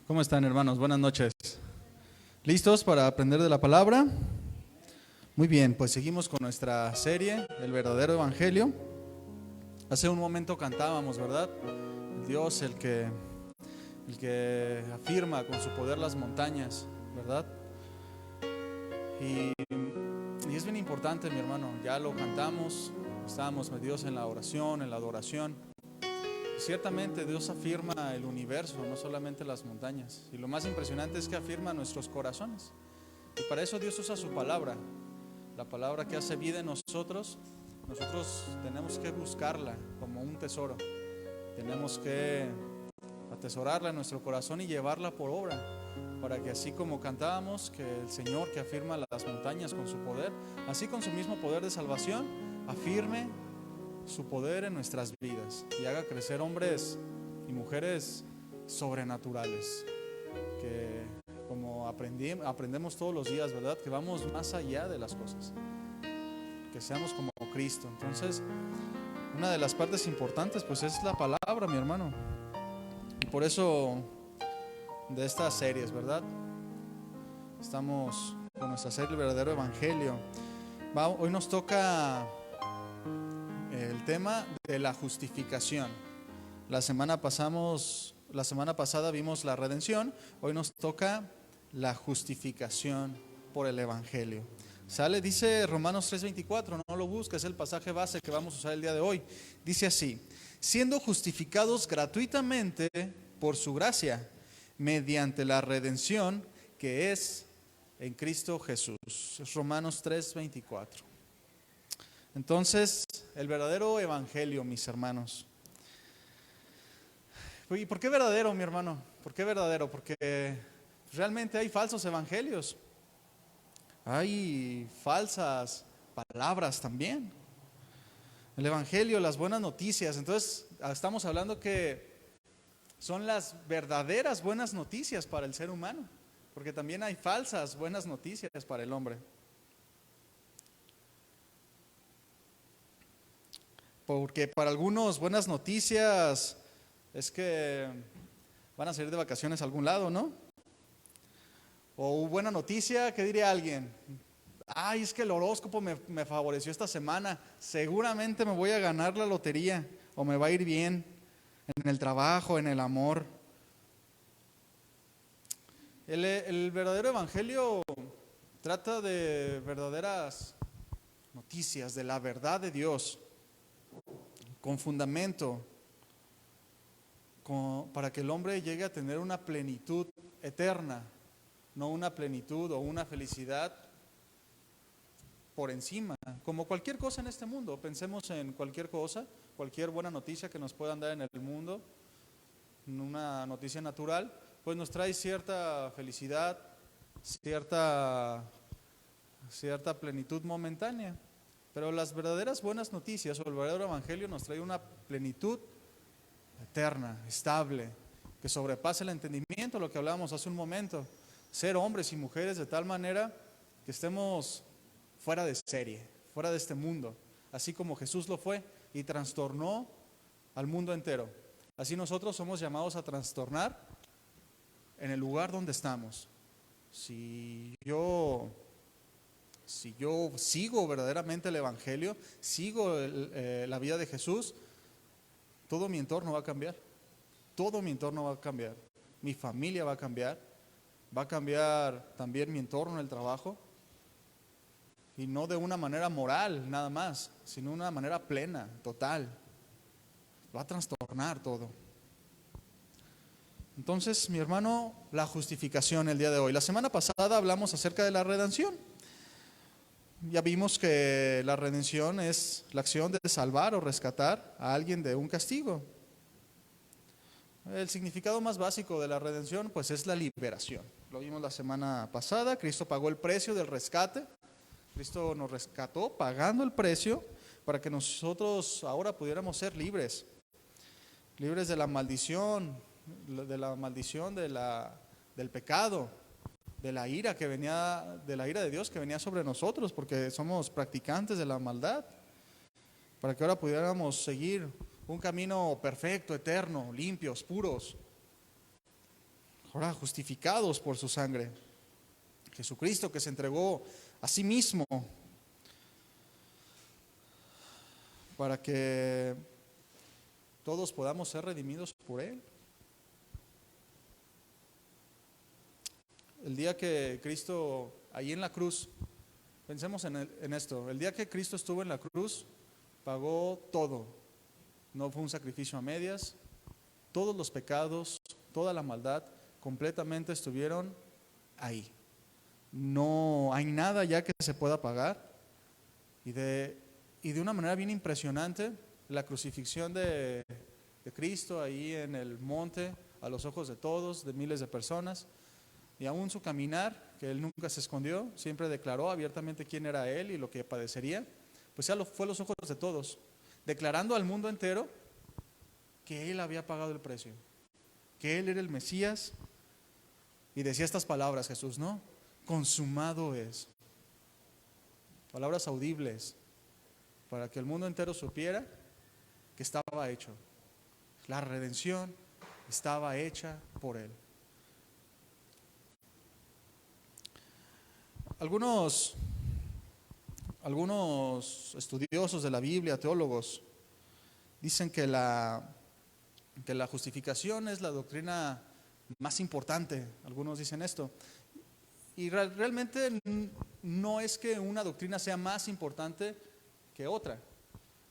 ¿Cómo están, hermanos? Buenas noches. ¿Listos para aprender de la palabra? Muy bien, pues seguimos con nuestra serie, El verdadero evangelio. Hace un momento cantábamos, ¿verdad? Dios, el que afirma con su poder las montañas, ¿verdad? Y es bien importante, mi hermano, ya lo cantamos, estábamos metidos en la oración, en la adoración. Ciertamente Dios afirma el universo, no solamente las montañas. Y lo más impresionante es que afirma nuestros corazones. Y para eso Dios usa su palabra, la palabra que hace vida en nosotros. Nosotros tenemos que buscarla como un tesoro. Tenemos que atesorarla en nuestro corazón y llevarla por obra, para que así como cantábamos, que el Señor que afirma las montañas con su poder, así con su mismo poder de salvación, afirme su poder en nuestras vidas y haga crecer hombres y mujeres sobrenaturales, que como aprendemos todos los días, ¿verdad? Que vamos más allá de las cosas, que seamos como Cristo. Entonces, una de las partes importantes pues es la palabra, mi hermano. Y por eso de estas series, ¿verdad? Estamos con nuestra serie El verdadero evangelio. Hoy nos toca el tema de la justificación. La semana pasada vimos la redención. Hoy nos toca la justificación por el evangelio. ¿Sale? Dice Romanos 3:24, no lo busques, es el pasaje base que vamos a usar el día de hoy. Dice así: siendo justificados gratuitamente por su gracia, mediante la redención que es en Cristo Jesús. Es Romanos 3:24. Entonces, el verdadero evangelio, mis hermanos. ¿Y por qué verdadero, mi hermano? ¿Por qué verdadero? Porque realmente hay falsos evangelios. Hay falsas palabras también. El evangelio, las buenas noticias. Entonces, estamos hablando que son las verdaderas buenas noticias para el ser humano. Porque también hay falsas buenas noticias para el hombre. Porque para algunos buenas noticias es que van a salir de vacaciones a algún lado, ¿no? O buena noticia, ¿qué diría alguien? Ay, es que el horóscopo me favoreció esta semana, seguramente me voy a ganar la lotería o me va a ir bien en el trabajo, en el amor. El verdadero evangelio trata de verdaderas noticias, de la verdad de Dios, con fundamento, para que el hombre llegue a tener una plenitud eterna, no una plenitud o una felicidad por encima, como cualquier cosa en este mundo. Pensemos en cualquier cosa, cualquier buena noticia que nos puedan dar en el mundo, una noticia natural, pues nos trae cierta felicidad, cierta plenitud momentánea. Pero las verdaderas buenas noticias o el verdadero evangelio nos trae una plenitud eterna, estable, que sobrepasa el entendimiento, lo que hablábamos hace un momento. Ser hombres y mujeres de tal manera que estemos fuera de serie, fuera de este mundo, así como Jesús lo fue y trastornó al mundo entero. Así nosotros somos llamados a trastornar en el lugar donde estamos. Si yo sigo verdaderamente el evangelio, sigo la vida de Jesús, todo mi entorno va a cambiar. Todo mi entorno va a cambiar. Mi familia va a cambiar también mi entorno en el trabajo. Y no de una manera moral nada más, sino de una manera plena, total. Va a trastornar todo. Entonces, mi hermano, la justificación el día de hoy. La semana pasada hablamos acerca de la redención. Ya vimos que la redención es la acción de salvar o rescatar a alguien de un castigo. El significado más básico de la redención pues es la liberación. Lo vimos la semana pasada. Cristo pagó el precio del rescate. Cristo nos rescató pagando el precio para que nosotros ahora pudiéramos ser libres. Libres de la maldición, del pecado, de la ira de Dios que venía sobre nosotros, porque somos practicantes de la maldad, para que ahora pudiéramos seguir un camino perfecto, eterno, limpios, puros, ahora justificados por su sangre. Jesucristo que se entregó a sí mismo para que todos podamos ser redimidos por Él. El día que Cristo, ahí en la cruz, pensemos en esto, el día que Cristo estuvo en la cruz, pagó todo. No fue un sacrificio a medias. Todos los pecados, toda la maldad, completamente estuvieron ahí. No hay nada ya que se pueda pagar. Y de una manera bien impresionante, la crucifixión de Cristo ahí en el monte, a los ojos de todos, de miles de personas, y aún su caminar, que Él nunca se escondió, siempre declaró abiertamente quién era Él y lo que padecería, pues ya fue a los ojos de todos, declarando al mundo entero que Él había pagado el precio, que Él era el Mesías, y decía estas palabras Jesús, ¿no? Consumado es. Palabras audibles, para que el mundo entero supiera que estaba hecho. La redención estaba hecha por Él. Algunos estudiosos de la Biblia, teólogos, dicen que la justificación es la doctrina más importante. Algunos dicen esto. Y realmente no es que una doctrina sea más importante que otra.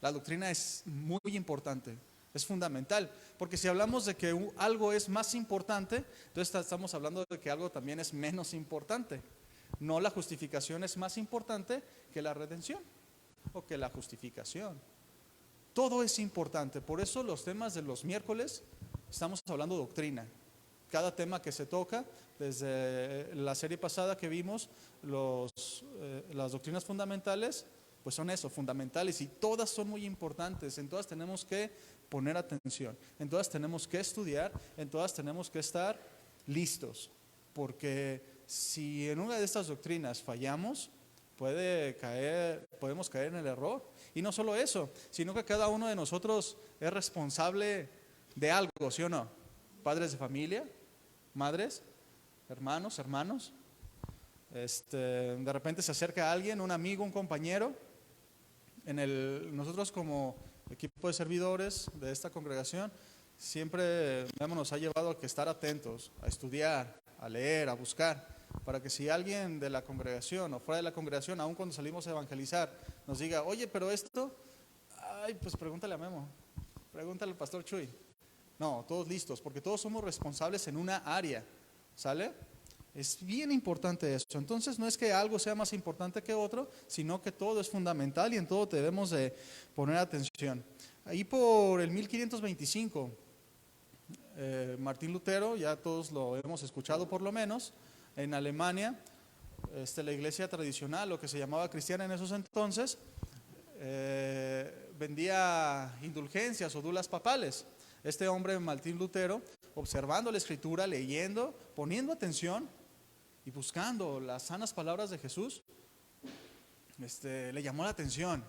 La doctrina es muy importante, es fundamental, porque si hablamos de que algo es más importante, entonces estamos hablando de que algo también es menos importante. No, la justificación es más importante que la redención o que la justificación. Todo es importante, por eso los temas de los miércoles estamos hablando doctrina. Cada tema que se toca, desde la serie pasada que vimos, las doctrinas fundamentales, pues son eso, fundamentales, y todas son muy importantes. En todas tenemos que poner atención, en todas tenemos que estudiar, en todas tenemos que estar listos, porque si en una de estas doctrinas fallamos, podemos caer en el error. Y no solo eso, sino que cada uno de nosotros es responsable de algo, ¿sí o no? Padres de familia, madres, hermanos. De repente se acerca a alguien, un amigo, un compañero. Nosotros como equipo de servidores de esta congregación, siempre nos ha llevado a que estar atentos, a estudiar, a leer, a buscar, para que si alguien de la congregación o fuera de la congregación, aun cuando salimos a evangelizar, nos diga, oye, pero esto, pues pregúntale a Memo, pregúntale al pastor Chuy. No, todos listos, porque todos somos responsables en una área, ¿sale? Es bien importante eso. Entonces no es que algo sea más importante que otro, sino que todo es fundamental y en todo debemos de poner atención. Ahí por el 1525, Martín Lutero, ya todos lo hemos escuchado por lo menos, en Alemania, la iglesia tradicional, lo que se llamaba cristiana en esos entonces, vendía indulgencias o dulas papales. Este hombre, Martín Lutero, observando la escritura, leyendo, poniendo atención y buscando las sanas palabras de Jesús, le llamó la atención.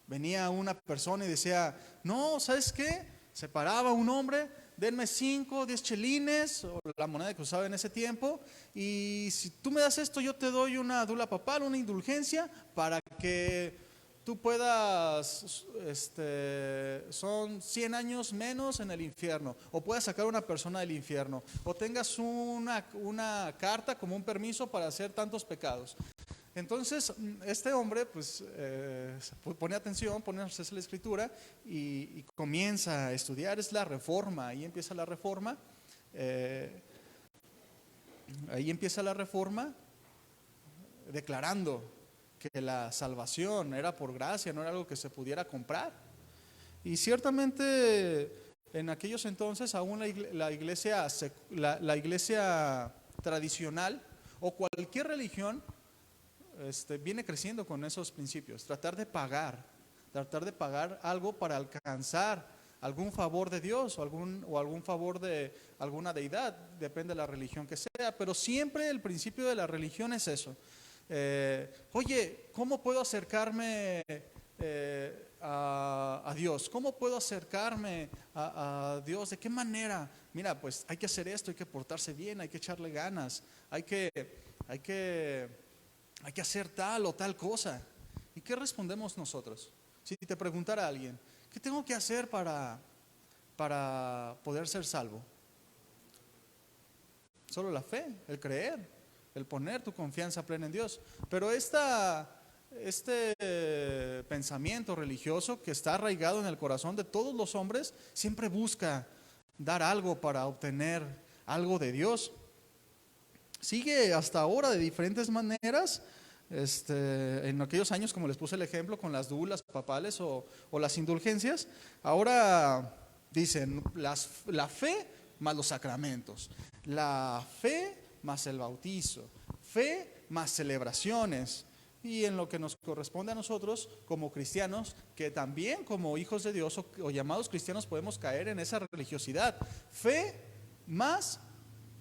Venía una persona y decía, no, ¿sabes qué? Se paraba un hombre, denme 5, 10 chelines, o la moneda que usaba en ese tiempo, y si tú me das esto, yo te doy una dula papal, una indulgencia, para que tú puedas, son 100 años menos en el infierno, o puedas sacar a una persona del infierno, o tengas una carta como un permiso para hacer tantos pecados. Entonces este hombre pues pone atención, pone a hacerse la escritura y comienza a estudiar. Es la reforma, ahí empieza la reforma, declarando que la salvación era por gracia, no era algo que se pudiera comprar. Y ciertamente en aquellos entonces aún la iglesia tradicional o cualquier religión viene creciendo con esos principios, tratar de pagar algo para alcanzar algún favor de Dios o algún favor de alguna deidad, depende de la religión que sea, pero siempre el principio de la religión es eso. Oye, ¿cómo puedo acercarme a Dios? ¿Cómo puedo acercarme a Dios? ¿De qué manera? Mira, pues hay que hacer esto, hay que portarse bien, hay que echarle ganas, hay que hacer tal o tal cosa. ¿Y qué respondemos nosotros? Si te preguntara alguien, ¿qué tengo que hacer para poder ser salvo? Solo la fe, el creer, el poner tu confianza plena en Dios. Pero este pensamiento religioso que está arraigado en el corazón de todos los hombres siempre busca dar algo para obtener algo de Dios. Sigue hasta ahora de diferentes maneras. En aquellos años, como les puse el ejemplo, con las dulas papales o las indulgencias, ahora dicen la fe más los sacramentos, la fe más el bautizo, fe más celebraciones. Y en lo que nos corresponde a nosotros como cristianos, que también como hijos de Dios o llamados cristianos podemos caer en esa religiosidad. Fe más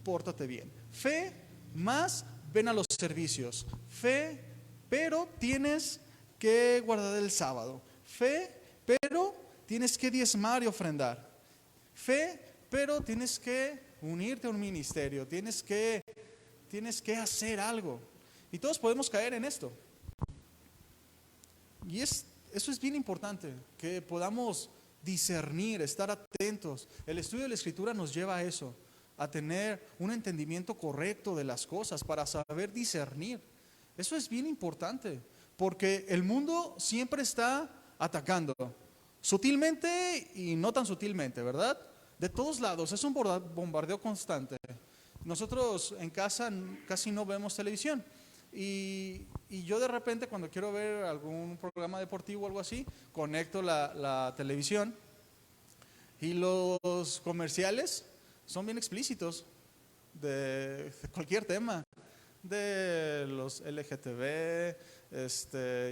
pórtate bien, fe más ven a los servicios, fe pero tienes que guardar el sábado, fe pero tienes que diezmar y ofrendar, fe pero tienes que unirte a un ministerio, tienes que hacer algo. Y todos podemos caer en esto. Y eso es bien importante, que podamos discernir, estar atentos. El estudio de la Escritura nos lleva a eso, a tener un entendimiento correcto de las cosas, para saber discernir. Eso es bien importante, porque el mundo siempre está atacando, sutilmente y no tan sutilmente, ¿verdad? De todos lados, es un bombardeo constante. Nosotros en casa casi no vemos televisión. Y yo de repente cuando quiero ver algún programa deportivo o algo así, conecto la televisión y los comerciales son bien explícitos de cualquier tema, de los LGTB,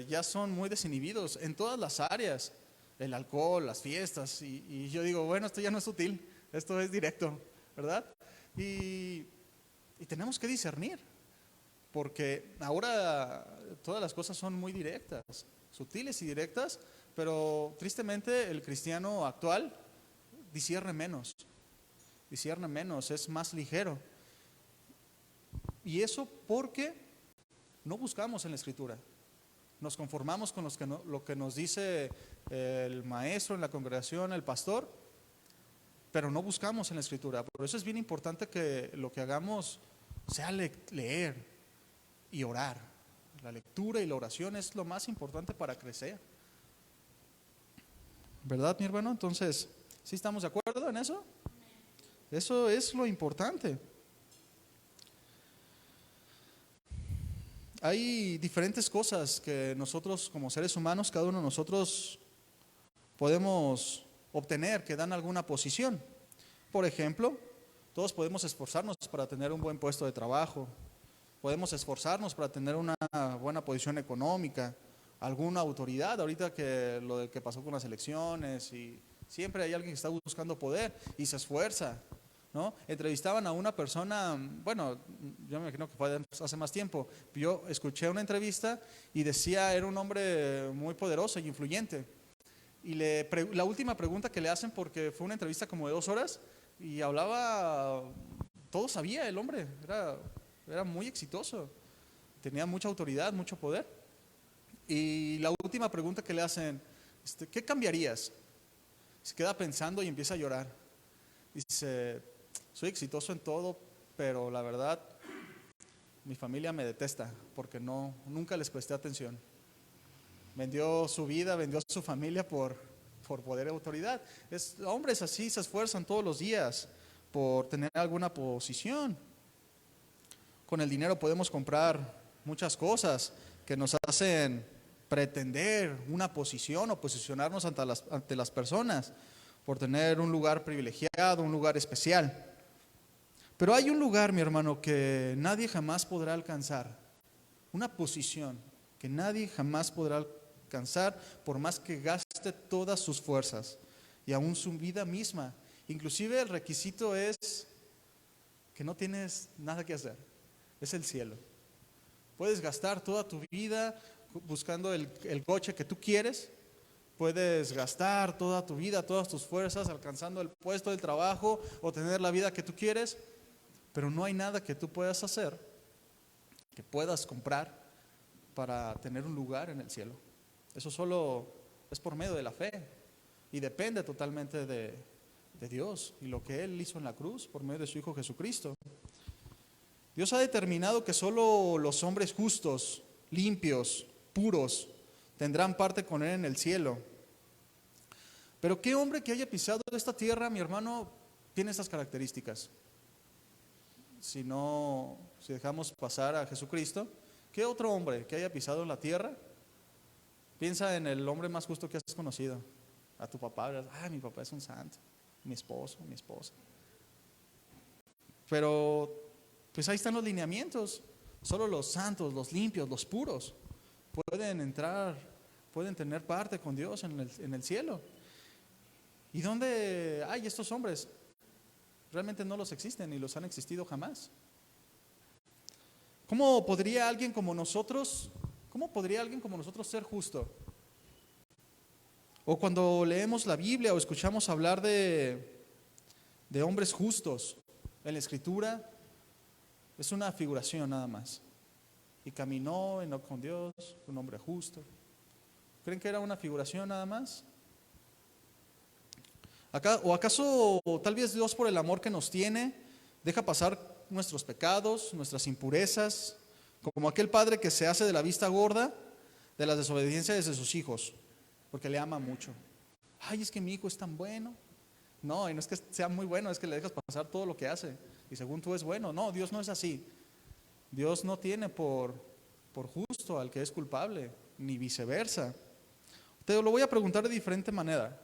ya son muy desinhibidos en todas las áreas, el alcohol, las fiestas, y yo digo, bueno, esto ya no es sutil, esto es directo, ¿verdad? Y tenemos que discernir. Porque ahora todas las cosas son muy directas, sutiles y directas, pero tristemente el cristiano actual discierne menos, es más ligero. Y eso porque no buscamos en la Escritura, nos conformamos con lo que nos dice el maestro en la congregación, el pastor, pero no buscamos en la Escritura. Por eso es bien importante que lo que hagamos sea leer y orar. La lectura y la oración es lo más importante para crecer, ¿verdad, mi hermano? Entonces, ¿sí estamos de acuerdo en eso? Eso es lo importante. Hay diferentes cosas que nosotros como seres humanos, cada uno de nosotros podemos obtener que dan alguna posición. Por ejemplo, todos podemos esforzarnos para tener un buen puesto de trabajo. Podemos esforzarnos para tener una buena posición económica, alguna autoridad. Ahorita que lo que pasó con las elecciones, y siempre hay alguien que está buscando poder y se esfuerza, ¿no? Entrevistaban a una persona, bueno, yo me imagino que fue hace más tiempo. Yo escuché una entrevista y decía, era un hombre muy poderoso y influyente. Y la última pregunta que le hacen, porque fue una entrevista como de 2 horas y hablaba, todo sabía el hombre, era muy exitoso, tenía mucha autoridad, mucho poder. Y la última pregunta que le hacen, ¿qué cambiarías? Se queda pensando y empieza a llorar. Dice, soy exitoso en todo, pero la verdad, mi familia me detesta porque nunca les presté atención. Vendió su vida, vendió a su familia por poder y autoridad. Hombres así se esfuerzan todos los días por tener alguna posición. Con el dinero podemos comprar muchas cosas que nos hacen pretender una posición o posicionarnos ante las personas por tener un lugar privilegiado, un lugar especial. Pero hay un lugar, mi hermano, que nadie jamás podrá alcanzar, una posición que nadie jamás podrá alcanzar por más que gaste todas sus fuerzas y aún su vida misma. Inclusive el requisito es que no tienes nada que hacer. Es el cielo. Puedes gastar toda tu vida buscando el coche que tú quieres, puedes gastar toda tu vida, todas tus fuerzas alcanzando el puesto del trabajo o tener la vida que tú quieres, pero no hay nada que tú puedas hacer, que puedas comprar para tener un lugar en el cielo. Eso solo es por medio de la fe y depende totalmente de Dios y lo que Él hizo en la cruz por medio de su Hijo Jesucristo. Dios ha determinado que solo los hombres justos, limpios, puros, tendrán parte con Él en el cielo. Pero ¿qué hombre que haya pisado esta tierra, mi hermano, tiene estas características? Si dejamos pasar a Jesucristo, ¿qué otro hombre que haya pisado en la tierra? Piensa en el hombre más justo que has conocido. A tu papá, mi papá es un santo, mi esposo, mi esposa. Pero pues ahí están los lineamientos. Solo los santos, los limpios, los puros pueden entrar, pueden tener parte con Dios en el cielo. ¿Y dónde hay estos hombres? Realmente no los existen ni los han existido jamás. ¿Cómo podría alguien como nosotros ser justo? O cuando leemos la Biblia o escuchamos hablar de hombres justos en la Escritura, es una figuración nada más. Y caminó con Dios, un hombre justo. ¿Creen que era una figuración nada más? ¿O acaso tal vez Dios, por el amor que nos tiene, deja pasar nuestros pecados, nuestras impurezas, como aquel padre que se hace de la vista gorda de las desobediencias de sus hijos, porque le ama mucho? Ay, es que mi hijo es tan bueno. No, y no es que sea muy bueno, es que le dejas pasar todo lo que hace y según tú es bueno. No, Dios no es así. Dios no tiene por justo al que es culpable, ni viceversa. Te lo voy a preguntar de diferente manera.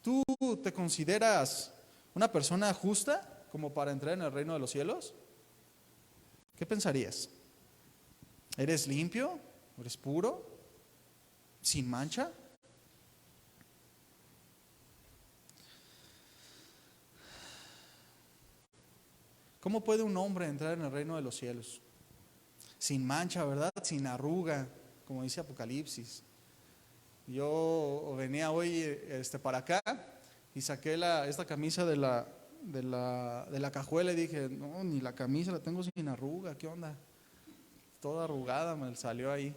¿Tú te consideras una persona justa como para entrar en el reino de los cielos? ¿Qué pensarías? ¿Eres limpio? ¿Eres puro? ¿Sin mancha? ¿Cómo puede un hombre entrar en el reino de los cielos? Sin mancha, ¿verdad? Sin arruga, como dice Apocalipsis. Yo venía hoy para acá y saqué esta camisa de la cajuela y dije, no, ni la camisa la tengo sin arruga, ¿qué onda? Toda arrugada me salió ahí.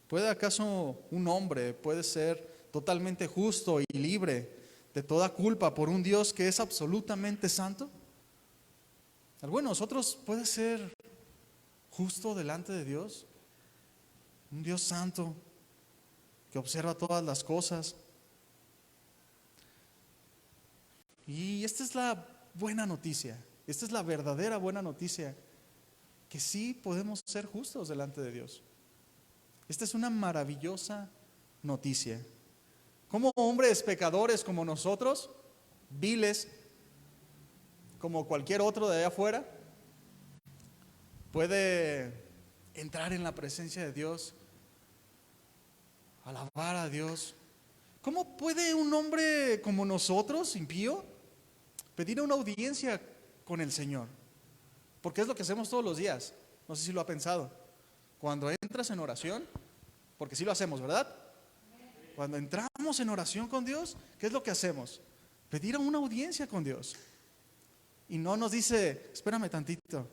¿Puede acaso un hombre puede ser totalmente justo y libre de toda culpa por un Dios que es absolutamente santo? ¿Alguno de nosotros puede ser justo delante de Dios? Un Dios santo que observa todas las cosas. Y esta es la buena noticia, esta es la verdadera buena noticia, que sí podemos ser justos delante de Dios. Esta es una maravillosa noticia. Como hombres pecadores como nosotros, viles como cualquier otro de allá afuera, puede entrar en la presencia de Dios, alabar a Dios. ¿Cómo puede un hombre como nosotros, impío, pedir una audiencia con el Señor? Porque es lo que hacemos todos los días. No sé si lo ha pensado. Cuando entras en oración, porque sí lo hacemos, ¿verdad? Cuando entramos en oración con Dios, ¿qué es lo que hacemos? Pedir una audiencia con Dios. Y no nos dice, espérame tantito.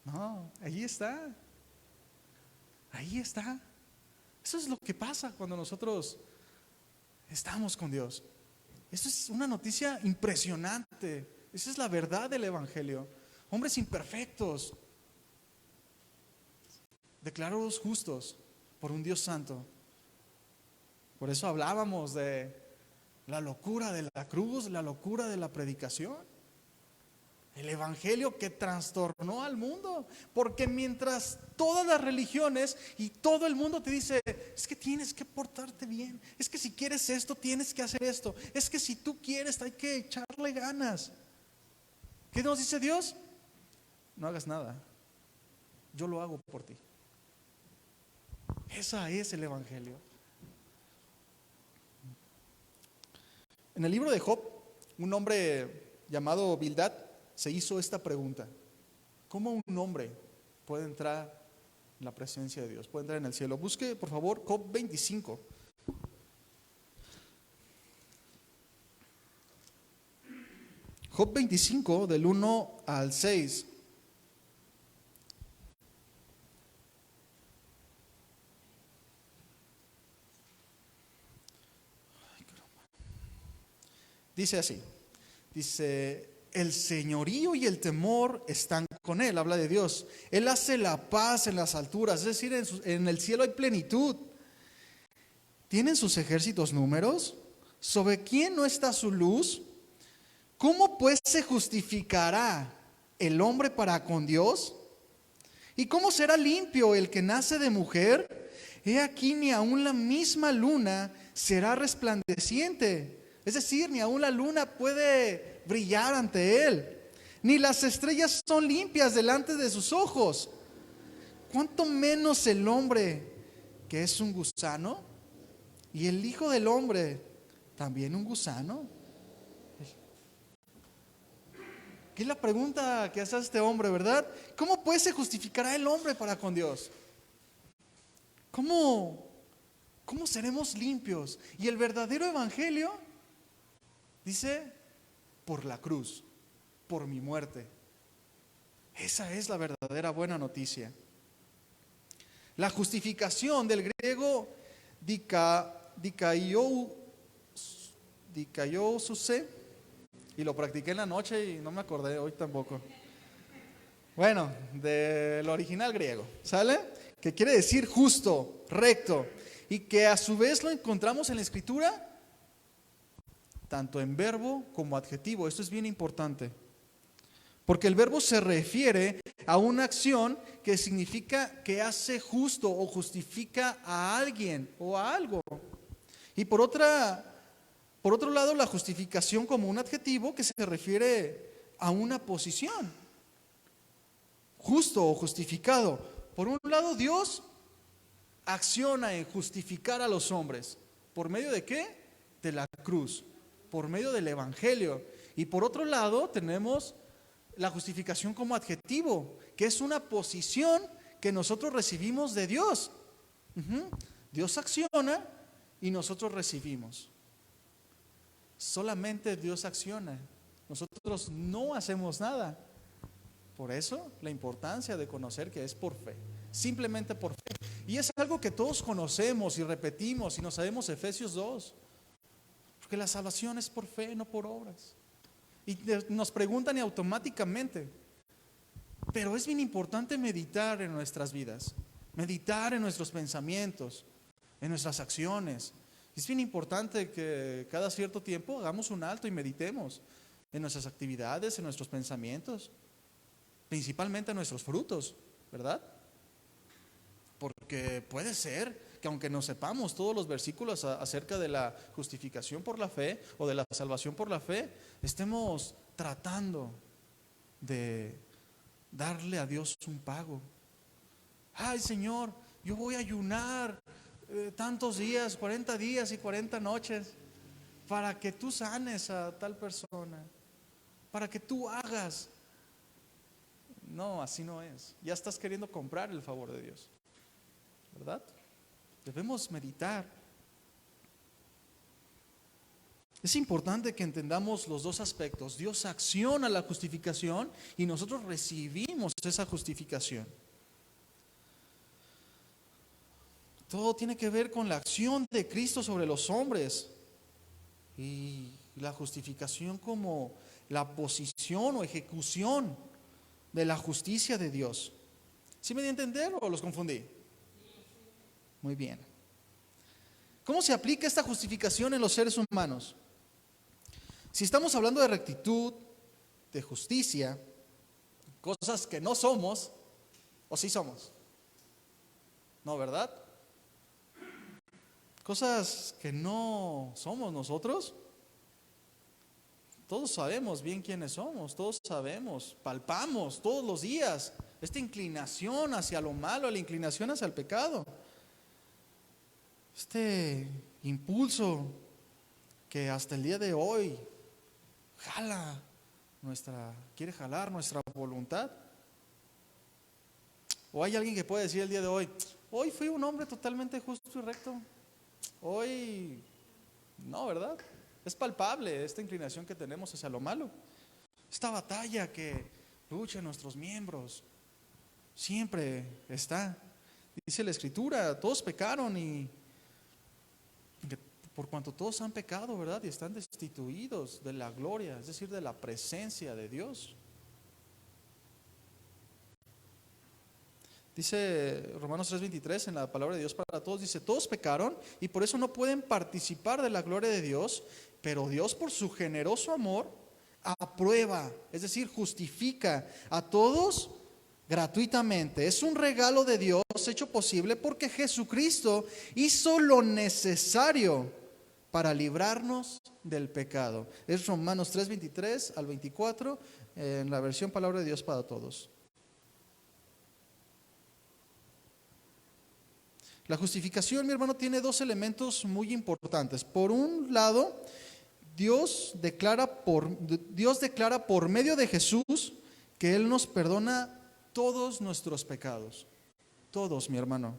No, ahí está. Ahí está. Eso es lo que pasa cuando nosotros estamos con Dios. Esto es una noticia impresionante. Esa es la verdad del Evangelio. Hombres imperfectos, declarados justos por un Dios santo. Por eso hablábamos de la locura de la cruz, la locura de la predicación. El Evangelio que trastornó al mundo. Porque mientras todas las religiones y todo el mundo te dice, es que tienes que portarte bien, es que si quieres esto, tienes que hacer esto, es que si tú quieres, hay que echarle ganas. ¿Qué nos dice Dios? No hagas nada, yo lo hago por ti. Ese es el Evangelio. En el libro de Job, un hombre llamado Bildad se hizo esta pregunta: ¿cómo un hombre puede entrar en la presencia de Dios, puede entrar en el cielo. Busque, por favor, Job 25. Job 25, del 1 al 6. Dice así, dice, el señorío y el temor están con él, habla de Dios. Él hace la paz en las alturas, es decir, en el cielo hay plenitud. ¿Tienen sus ejércitos números? ¿Sobre quién no está su luz? ¿Cómo pues se justificará el hombre para con Dios? ¿Y cómo será limpio el que nace de mujer? He aquí ni aun la misma luna será resplandeciente. Es decir, ni aun la luna puede brillar ante él, ni las estrellas son limpias delante de sus ojos. ¿Cuánto menos el hombre que es un gusano? Y el Hijo del Hombre también un gusano. ¿Qué es la pregunta que hace este hombre, verdad? ¿Cómo pues se justificará el hombre para con Dios? ¿Cómo seremos limpios? Y el verdadero evangelio dice, por la cruz, por mi muerte. Esa es la verdadera buena noticia. La justificación del griego dikaiosuse, y lo practiqué en la noche y no me acordé hoy tampoco. Bueno, del original griego, ¿sale? Que quiere decir justo, recto, y que a su vez lo encontramos en la Escritura tanto en verbo como adjetivo. Esto es bien importante, porque el verbo se refiere a una acción que significa que hace justo o justifica a alguien o a algo. Y por otro lado, la justificación como un adjetivo que se refiere a una posición, justo o justificado. Por un lado, Dios acciona en justificar a los hombres. ¿Por medio de qué? De la cruz, por medio del evangelio. Y por otro lado tenemos la justificación como adjetivo, que es una posición que nosotros recibimos de Dios. Dios acciona y nosotros recibimos. Solamente Dios acciona, nosotros no hacemos nada. Por eso la importancia de conocer que es por fe, simplemente por fe. Y es algo que todos conocemos y repetimos y nos sabemos Efesios 2. Porque la salvación es por fe, no por obras. Y nos preguntan y automáticamente. Pero es bien importante meditar en nuestras vidas, meditar en nuestros pensamientos, en nuestras acciones. Es bien importante que cada cierto tiempo hagamos un alto y meditemos en nuestras actividades, en nuestros pensamientos, principalmente en nuestros frutos, ¿verdad? Porque puede ser que aunque no sepamos todos los versículos acerca de la justificación por la fe o de la salvación por la fe, estemos tratando de darle a Dios un pago. Ay, Señor, yo voy a ayunar tantos días, 40 días y 40 noches para que tú sanes a tal persona, para que tú hagas. No, así no es. Ya estás queriendo comprar el favor de Dios, ¿verdad? Debemos meditar. Es importante que entendamos los dos aspectos. Dios acciona la justificación y nosotros recibimos esa justificación. Todo tiene que ver con la acción de Cristo sobre los hombres y la justificación como la posición o ejecución de la justicia de Dios. ¿Sí me di a entender o los confundí? Muy bien. ¿Cómo se aplica esta justificación en los seres humanos? Si estamos hablando de rectitud, de justicia, cosas que no somos, ¿o sí somos? No, ¿verdad? Cosas que no somos nosotros. Todos sabemos bien quiénes somos, todos sabemos, palpamos todos los días esta inclinación hacia lo malo, la inclinación hacia el pecado. Este impulso que hasta el día de hoy quiere jalar nuestra voluntad. O hay alguien que puede decir el día de hoy, hoy fui un hombre totalmente justo y recto. Hoy, no, ¿verdad? Es palpable esta inclinación que tenemos hacia lo malo. Esta batalla que lucha en nuestros miembros siempre está. Dice la Escritura, todos pecaron y por cuanto todos han pecado, ¿verdad? Y están destituidos de la gloria, es decir, de la presencia de Dios. Dice Romanos 3:23 en la palabra de Dios para todos, dice, todos pecaron y por eso no pueden participar de la gloria de Dios, pero Dios por su generoso amor aprueba, es decir, justifica a todos gratuitamente. Es un regalo de Dios hecho posible porque Jesucristo hizo lo necesario para librarnos del pecado. Es Romanos 3:23 al 24 en la versión Palabra de Dios para todos. La justificación, mi hermano, tiene dos elementos muy importantes. Por un lado, Dios declara por medio de Jesús que Él nos perdona todos nuestros pecados. Todos, mi hermano.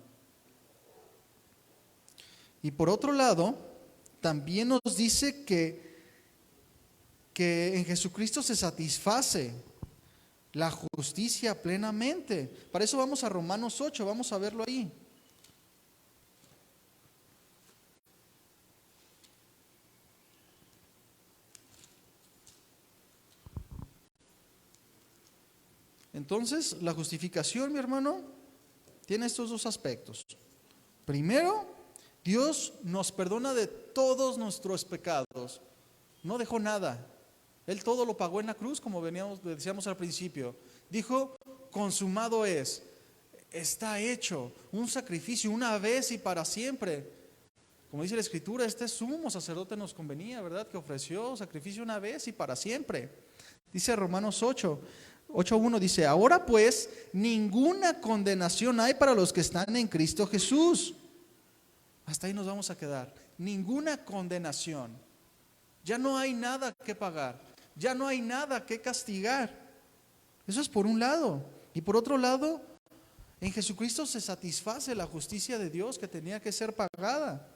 Y por otro lado, también nos dice que en Jesucristo se satisface la justicia plenamente. Para eso vamos a Romanos 8, vamos a verlo ahí. Entonces, la justificación, mi hermano, tiene estos dos aspectos. Primero, Dios nos perdona de todos nuestros pecados. No dejó nada. Él todo lo pagó en la cruz, como decíamos al principio. Dijo, consumado es. Está hecho. Un sacrificio una vez y para siempre. Como dice la Escritura, este sumo sacerdote nos convenía, ¿verdad? Que ofreció sacrificio una vez y para siempre. Dice Romanos 8:1 dice, ahora pues ninguna condenación hay para los que están en Cristo Jesús. Hasta ahí nos vamos a quedar. Ninguna condenación. Ya no hay nada que pagar. Ya no hay nada que castigar. Eso es por un lado. Y por otro lado, en Jesucristo se satisface la justicia de Dios que tenía que ser pagada.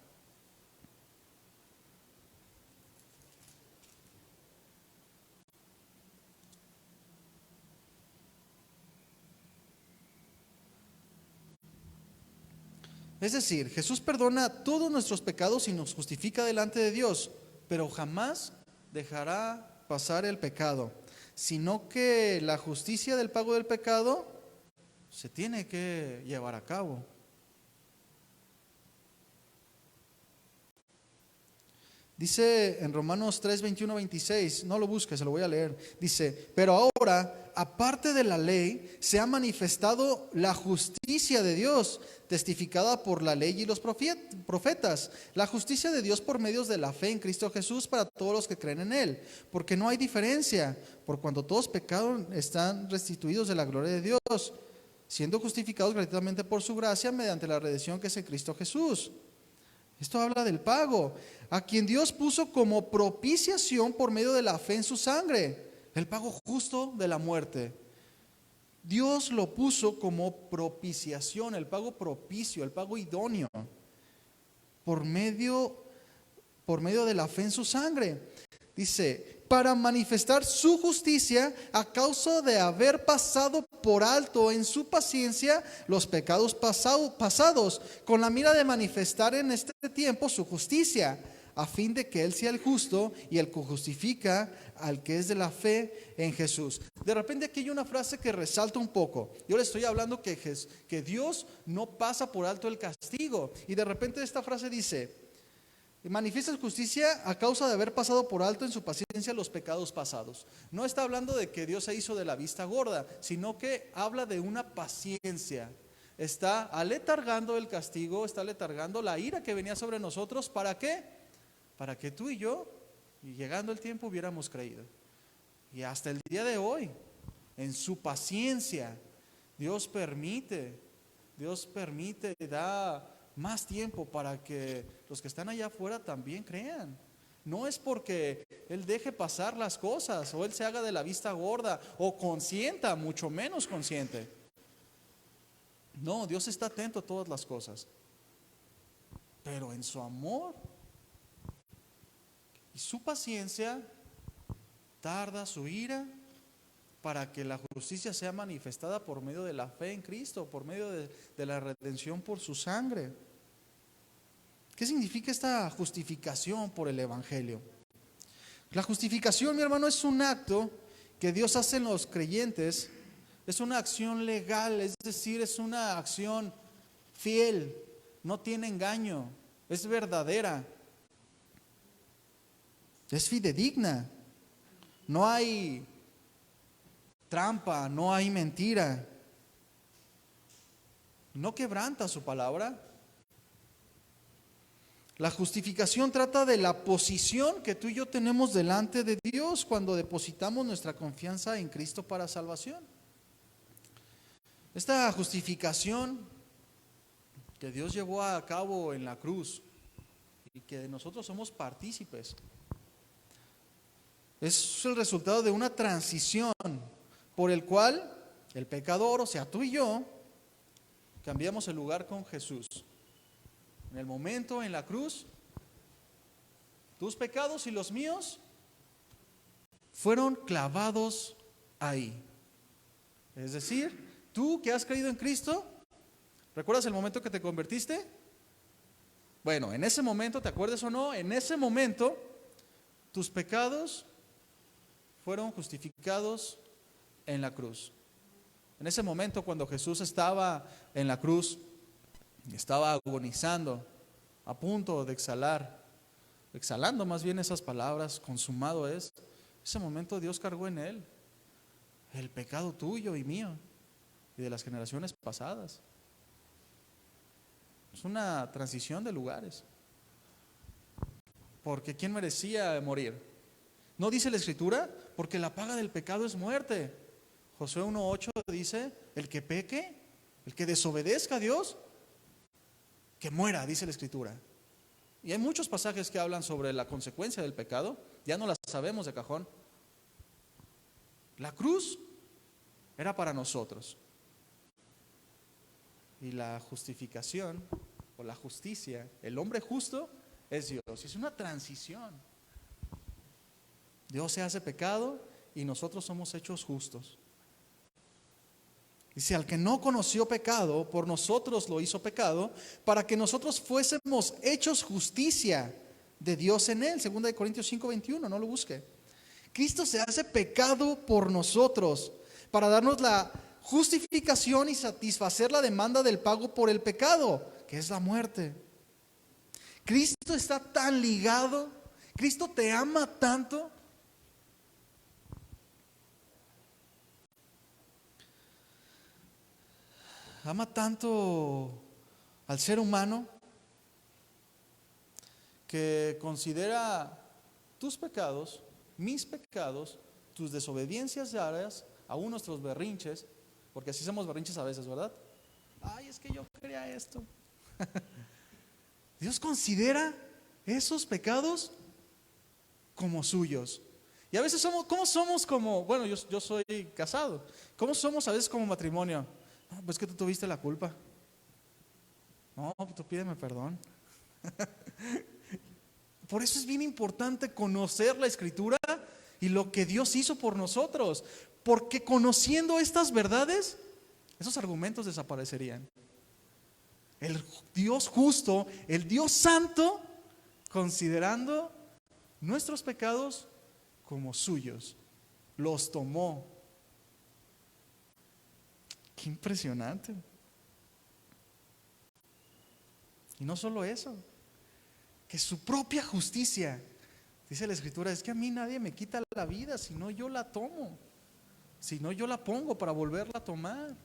Es decir, Jesús perdona todos nuestros pecados y nos justifica delante de Dios, pero jamás dejará pasar el pecado, sino que la justicia del pago del pecado se tiene que llevar a cabo. Dice en Romanos 3:21-26, no lo busques, se lo voy a leer. Dice, pero ahora, aparte de la ley, se ha manifestado la justicia de Dios, testificada por la ley y los profetas. La justicia de Dios por medios de la fe en Cristo Jesús para todos los que creen en Él. Porque no hay diferencia, por cuanto todos pecaron, están restituidos de la gloria de Dios, siendo justificados gratuitamente por su gracia mediante la redención que es en Cristo Jesús. Esto habla del pago, a quien Dios puso como propiciación por medio de la fe en su sangre, el pago justo de la muerte. Dios lo puso como propiciación, el pago propicio, el pago idóneo, por medio de la fe en su sangre. Dice, para manifestar su justicia a causa de haber pasado por alto en su paciencia los pecados pasados, con la mira de manifestar en este tiempo su justicia, a fin de que Él sea el justo y el que justifica al que es de la fe en Jesús. De repente aquí hay una frase que resalta un poco. Yo le estoy hablando que Dios no pasa por alto el castigo, y de repente esta frase dice, manifiesta justicia a causa de haber pasado por alto en su paciencia los pecados pasados. No está hablando de que Dios se hizo de la vista gorda, sino que habla de una paciencia. Está aletargando el castigo, está aletargando la ira que venía sobre nosotros. ¿Para qué? Para que tú y yo, y llegando el tiempo, hubiéramos creído. Y hasta el día de hoy, en su paciencia, Dios permite, da más tiempo para que los que están allá afuera también crean. No es porque Él deje pasar las cosas, o Él se haga de la vista gorda, o consienta, mucho menos consciente. No, Dios está atento a todas las cosas, pero en su amor y su paciencia tarda su ira para que la justicia sea manifestada por medio de la fe en Cristo, por medio de la redención por su sangre. ¿Qué significa esta justificación por el Evangelio? La justificación, mi hermano, es un acto que Dios hace en los creyentes. Es una acción legal, es decir, es una acción fiel, no tiene engaño, es verdadera, es fidedigna. No hay trampa, no hay mentira. No quebranta su palabra. La justificación trata de la posición que tú y yo tenemos delante de Dios cuando depositamos nuestra confianza en Cristo para salvación. Esta justificación que Dios llevó a cabo en la cruz y que nosotros somos partícipes, es el resultado de una transición por el cual el pecador, o sea, tú y yo, cambiamos el lugar con Jesús. En el momento en la cruz, tus pecados y los míos fueron clavados ahí. Es decir, tú que has creído en Cristo, ¿recuerdas el momento que te convertiste? Bueno, en ese momento, ¿te acuerdas o no? En ese momento, tus pecados fueron justificados en la cruz. En ese momento, cuando Jesús estaba en la cruz, estaba agonizando, a punto de exhalando más bien esas palabras, consumado es. Ese momento Dios cargó en él el pecado tuyo y mío y de las generaciones pasadas. Es una transición de lugares. Porque ¿quién merecía morir? ¿No dice la Escritura? Porque la paga del pecado es muerte. Josué 1:8 dice, el que peque, el que desobedezca a Dios, que muera, dice la Escritura. Y hay muchos pasajes que hablan sobre la consecuencia del pecado, ya no las sabemos de cajón. La cruz era para nosotros. Y la justificación o la justicia, el hombre justo es Dios. Es una transición. Dios se hace pecado y nosotros somos hechos justos. Dice, al que no conoció pecado, por nosotros lo hizo pecado, para que nosotros fuésemos hechos justicia de Dios en él. 2 Corintios 5:21, no lo busque. Cristo se hace pecado por nosotros, para darnos la justificación y satisfacer la demanda del pago por el pecado, que es la muerte. Cristo está tan ligado, Cristo te ama tanto. Ama tanto al ser humano que considera tus pecados, mis pecados, tus desobediencias diarias, aún nuestros berrinches, porque así somos berrinches a veces, ¿verdad? Ay, es que yo quería esto. Dios considera esos pecados como suyos. Y a veces ¿cómo somos como, bueno, yo soy casado, ¿cómo somos a veces como matrimonio? No, pues que tú tuviste la culpa. No, tú pídeme perdón. Por eso es bien importante conocer la Escritura y lo que Dios hizo por nosotros. Porque conociendo estas verdades, esos argumentos desaparecerían. El Dios justo, el Dios santo, considerando nuestros pecados como suyos, los tomó. Qué impresionante. Y no solo eso, que su propia justicia, dice la Escritura, es que a mí nadie me quita la vida, sino yo la tomo, sino yo la pongo para volverla a tomar.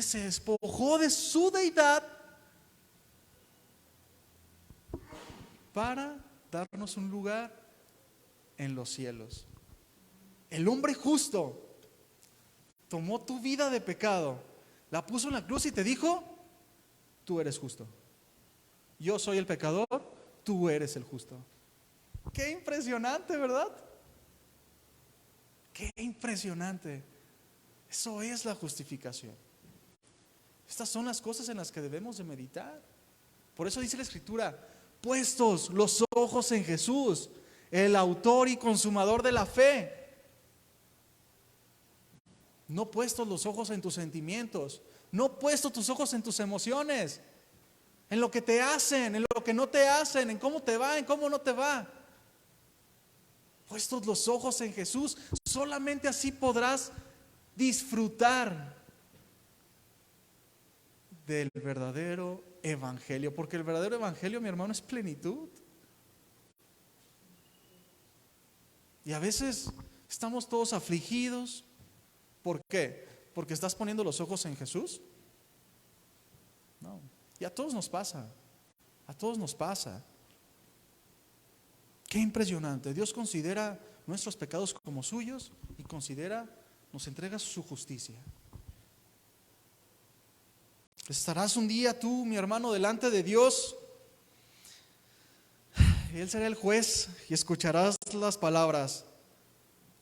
Se despojó de su deidad para darnos un lugar en los cielos. El hombre justo tomó tu vida de pecado, la puso en la cruz y te dijo, tú eres justo. Yo soy el pecador, tú eres el justo. Qué impresionante, ¿verdad? Qué impresionante. Eso es la justificación. Estas son las cosas en las que debemos de meditar. Por eso dice la Escritura, puestos los ojos en Jesús, el autor y consumador de la fe. No puestos los ojos en tus sentimientos, no puestos tus ojos en tus emociones, en lo que te hacen, en lo que no te hacen, en cómo te va, en cómo no te va. Puestos los ojos en Jesús, solamente así podrás disfrutar del verdadero evangelio, porque el verdadero evangelio, mi hermano, es plenitud. Y a veces estamos todos afligidos. ¿Por qué? ¿Porque estás poniendo los ojos en Jesús? No, y a todos nos pasa, a todos nos pasa. Qué impresionante. Dios considera nuestros pecados como suyos y nos entrega su justicia. Estarás un día tú, mi hermano, delante de Dios. Él será el juez y escucharás las palabras: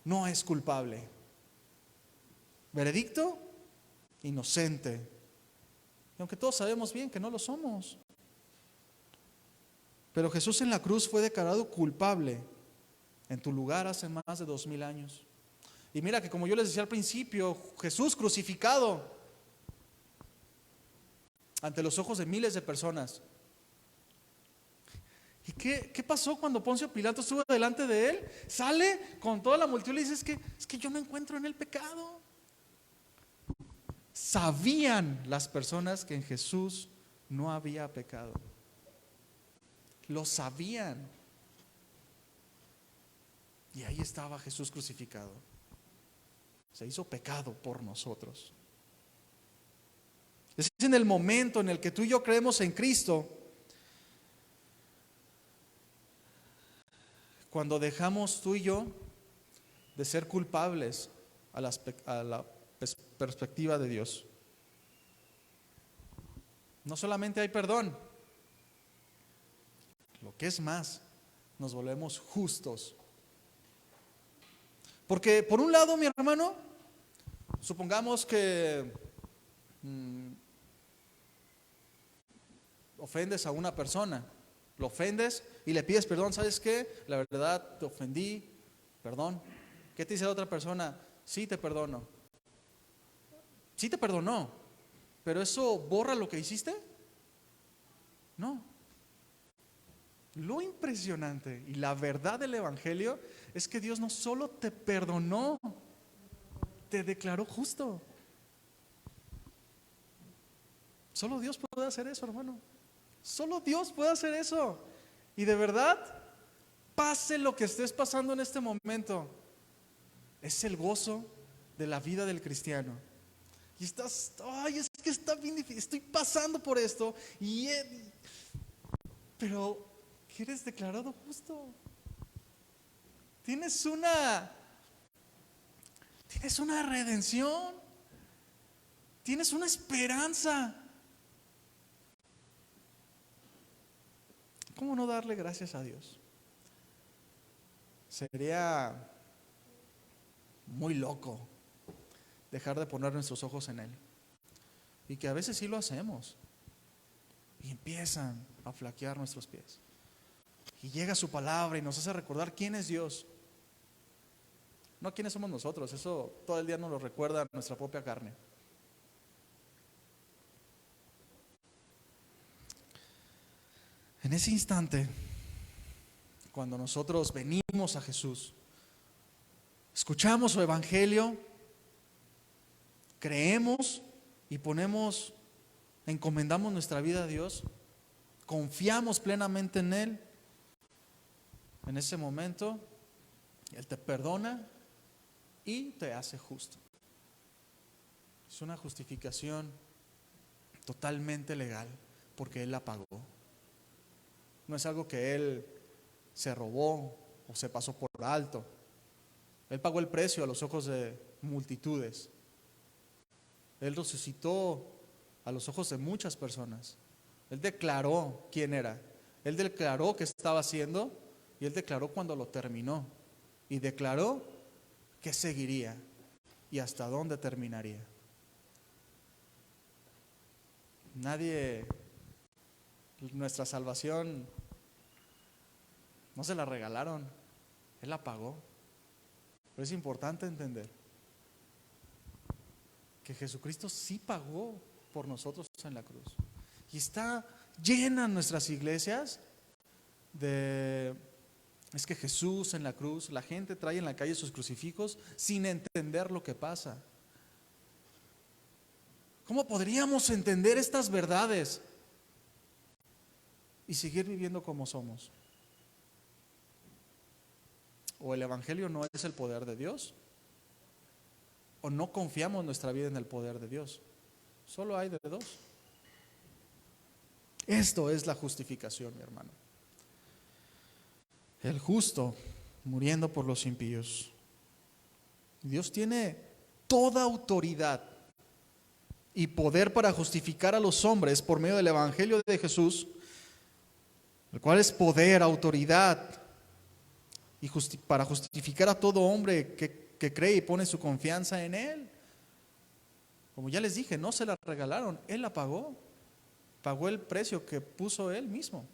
no es culpable. Veredicto: inocente. Y aunque todos sabemos bien que no lo somos. Pero Jesús en la cruz fue declarado culpable en tu lugar hace más de 2000 años. Y mira que, como yo les decía al principio, Jesús crucificado ante los ojos de miles de personas. ¿Y qué pasó cuando Poncio Pilato estuvo delante de él? Sale con toda la multitud y le dice: es que yo no encuentro en él pecado. Sabían las personas que en Jesús no había pecado. Lo sabían. Y ahí estaba Jesús crucificado. Se hizo pecado por nosotros. Es en el momento en el que tú y yo creemos en Cristo, cuando dejamos tú y yo de ser culpables a la perspectiva de Dios. No solamente hay perdón, lo que es más, nos volvemos justos. Porque por un lado, mi hermano, supongamos que ofendes a una persona, lo ofendes y le pides perdón. ¿Sabes qué? La verdad, te ofendí, perdón. ¿Qué te dice la otra persona? Sí, te perdono. Sí te perdonó, pero ¿eso borra lo que hiciste? No. Lo impresionante y la verdad del evangelio es que Dios no solo te perdonó, te declaró justo. Solo Dios puede hacer eso, hermano. Solo Dios puede hacer eso. Y de verdad, pase lo que estés pasando en este momento, es el gozo de la vida del cristiano. Y estás, es que está bien difícil, estoy pasando por esto, pero eres declarado justo. Tienes una redención, tienes una esperanza. ¿Cómo no darle gracias a Dios? Sería muy loco dejar de poner nuestros ojos en Él. Y que a veces sí lo hacemos. Y empiezan a flaquear nuestros pies. Y llega su palabra y nos hace recordar quién es Dios. No quiénes somos nosotros. Eso todo el día nos lo recuerda nuestra propia carne. En ese instante, cuando nosotros venimos a Jesús, escuchamos su evangelio, creemos y encomendamos nuestra vida a Dios, confiamos plenamente en Él, en ese momento Él te perdona y te hace justo. Es una justificación totalmente legal porque Él la pagó. No es algo que Él se robó o se pasó por alto. Él pagó el precio a los ojos de multitudes. Él resucitó a los ojos de muchas personas. Él declaró quién era. Él declaró qué estaba haciendo y Él declaró cuando lo terminó. Y declaró qué seguiría y hasta dónde terminaría. nuestra salvación no se la regalaron, Él la pagó. Pero es importante entender que Jesucristo sí pagó por nosotros en la cruz. Y está llena nuestras iglesias es que Jesús en la cruz, la gente trae en la calle sus crucifijos sin entender lo que pasa. ¿Cómo podríamos entender estas verdades y seguir viviendo como somos? O el evangelio no es el poder de Dios, o no confiamos nuestra vida en el poder de Dios. Solo hay de dos. Esto es la justificación, mi hermano. El justo muriendo por los impíos. Dios tiene toda autoridad y poder para justificar a los hombres por medio del evangelio de Jesús, el cual es poder, autoridad, y para justificar a todo hombre que cree y pone su confianza en Él. Como ya les dije, no se la regalaron, Él la pagó. Pagó el precio que puso Él mismo.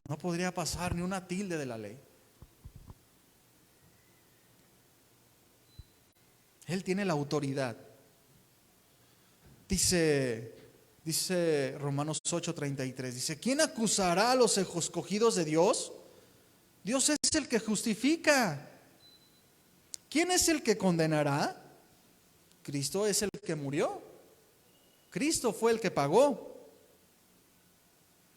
No podría pasar ni una tilde de la ley. Él tiene la autoridad. Dice Romanos 8:33, dice: ¿quién acusará a los escogidos de Dios? Dios es el que justifica. ¿Quién es el que condenará? Cristo es el que murió. Cristo fue el que pagó.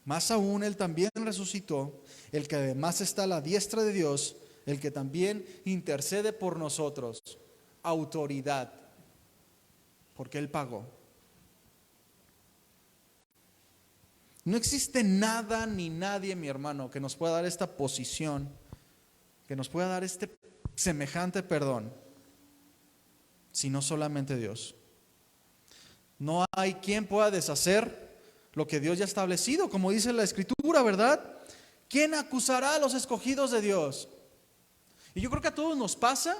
Más aún, Él también resucitó, el que además está a la diestra de Dios, el que también intercede por nosotros. Autoridad, porque Él pagó. No existe nada ni nadie, mi hermano, que nos pueda dar esta posición, que nos pueda dar este semejante perdón, sino solamente Dios. No hay quien pueda deshacer lo que Dios ya ha establecido, como dice la Escritura, ¿verdad? ¿Quién acusará a los escogidos de Dios? Y yo creo que a todos nos pasa,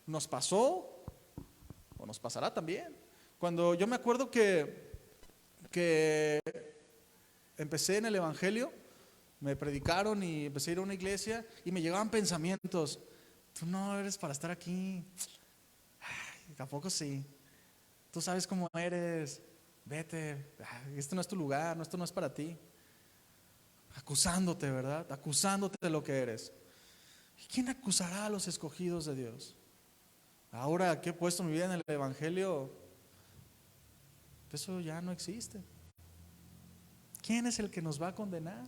nos pasó, o nos pasará también. Cuando yo me acuerdo que empecé en el evangelio, me predicaron y empecé a ir a una iglesia y me llegaban pensamientos: tú no eres para estar aquí. Ay, tampoco sí. Tú sabes cómo eres. Vete. Este no es tu lugar, esto no es para ti. Acusándote, ¿verdad? Acusándote de lo que eres. ¿Y quién acusará a los escogidos de Dios? Ahora que he puesto mi vida en el evangelio, eso ya no existe. ¿Quién es el que nos va a condenar?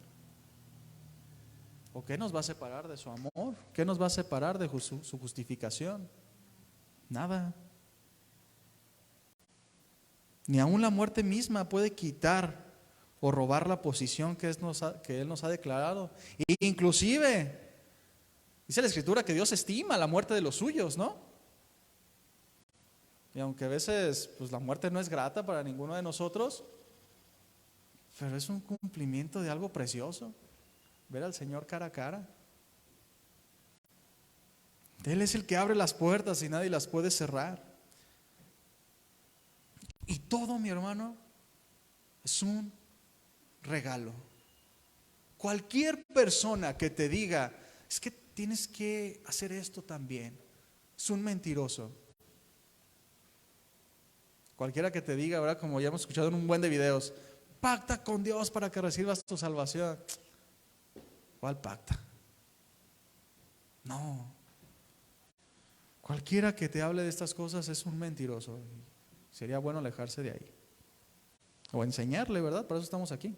¿O qué nos va a separar de su amor? ¿Qué nos va a separar de su justificación? Nada. Ni aun la muerte misma puede quitar o robar la posición que Él nos ha declarado. E inclusive, dice la Escritura que Dios estima la muerte de los suyos, ¿no? Y aunque a veces pues, la muerte no es grata para ninguno de nosotros, pero es un cumplimiento de algo precioso, ver al Señor cara a cara. Él es el que abre las puertas y nadie las puede cerrar. Y todo, mi hermano, es un regalo. Cualquier persona que te diga: es que tienes que hacer esto también, es un mentiroso. Cualquiera que te diga, ¿verdad? Como ya hemos escuchado en un buen de videos: pacta con Dios para que recibas tu salvación. ¿Cuál pacta? No. Cualquiera que te hable de estas cosas es un mentiroso. Sería bueno alejarse de ahí. O enseñarle, ¿verdad? Para eso estamos aquí.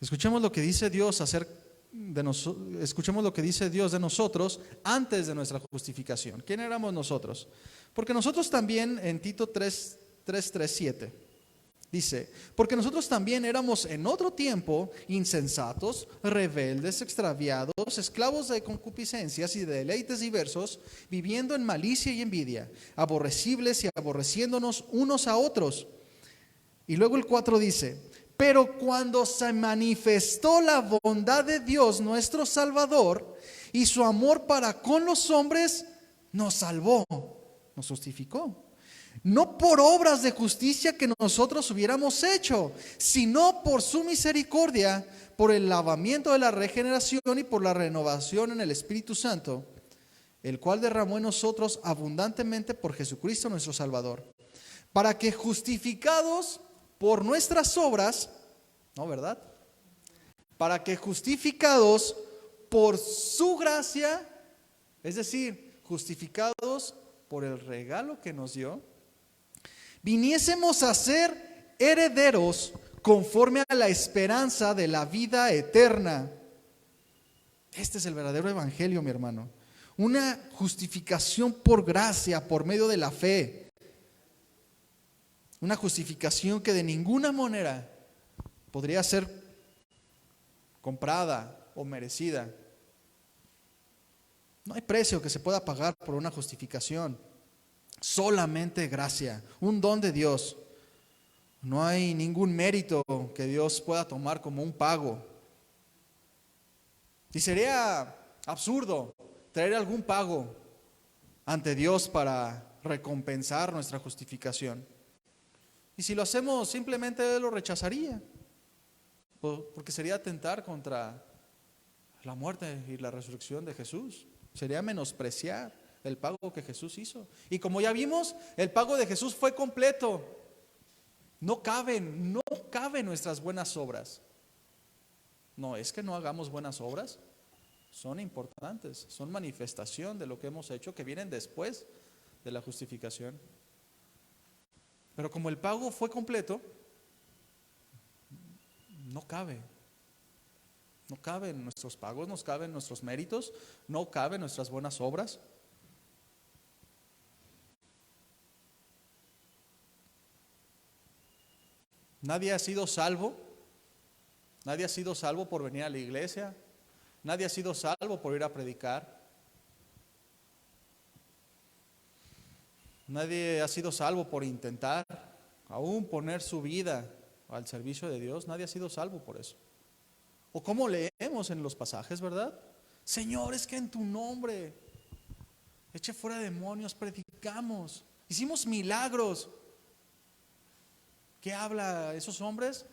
Escuchemos lo que dice Dios escuchemos lo que dice Dios de nosotros antes de nuestra justificación. ¿Quién éramos nosotros? Porque nosotros también, en Tito 3:7 dice: porque nosotros también éramos en otro tiempo insensatos, rebeldes, extraviados, esclavos de concupiscencias y de deleites diversos, viviendo en malicia y envidia, aborrecibles y aborreciéndonos unos a otros. Y luego el 4 dice: pero cuando se manifestó la bondad de Dios nuestro Salvador y su amor para con los hombres, nos salvó. nos justificó. No por obras de justicia que nosotros hubiéramos hecho, sino por su misericordia, por el lavamiento de la regeneración y por la renovación en el Espíritu Santo, el cual derramó en nosotros abundantemente por Jesucristo nuestro Salvador, para que justificados por nuestras obras, ¿no, verdad? Para que justificados por su gracia, es decir, justificados por el regalo que nos dio, viniésemos a ser herederos conforme a la esperanza de la vida eterna. Este es el verdadero evangelio, mi hermano. Una justificación por gracia, por medio de la fe. Una justificación que de ninguna manera podría ser comprada o merecida. No hay precio que se pueda pagar por una justificación. Solamente gracia, un don de Dios. No hay ningún mérito que Dios pueda tomar como un pago. Y sería absurdo traer algún pago ante Dios para recompensar nuestra justificación. Y si lo hacemos, simplemente Él lo rechazaría, porque sería atentar contra la muerte y la resurrección de Jesús. Sería menospreciar el pago que Jesús hizo. Y como ya vimos, el pago de Jesús fue completo. No caben nuestras buenas obras. No es que no hagamos buenas obras, son importantes, son manifestación de lo que hemos hecho, que vienen después de la justificación. Pero como el pago fue completo, no caben nuestros pagos, no caben nuestros méritos, no caben nuestras buenas obras. Nadie ha sido salvo por venir a la iglesia, nadie ha sido salvo por ir a predicar, nadie ha sido salvo por intentar aún poner su vida al servicio de Dios, nadie ha sido salvo por eso. O como leemos en los pasajes, ¿verdad? Señor, es que en tu nombre eché fuera demonios, predicamos, hicimos milagros. ¿Qué habla esos hombres?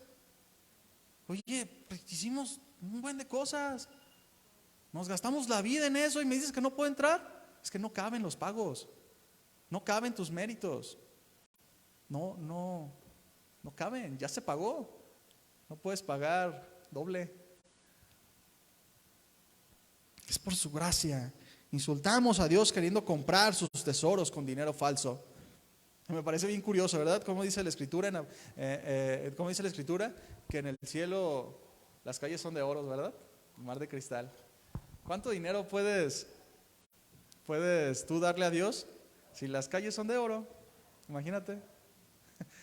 Oye, pues hicimos un buen de cosas, nos gastamos la vida en eso y me dices que no puedo entrar. Es que no caben los pagos, no caben tus méritos, no caben, ya se pagó, no puedes pagar doble. Es por su gracia. Insultamos a Dios queriendo comprar sus tesoros con dinero falso. Me parece bien curioso, ¿verdad? Como dice la Escritura, que en el cielo las calles son de oro, ¿verdad? Mar de cristal. ¿Cuánto dinero puedes tú darle a Dios si las calles son de oro? Imagínate.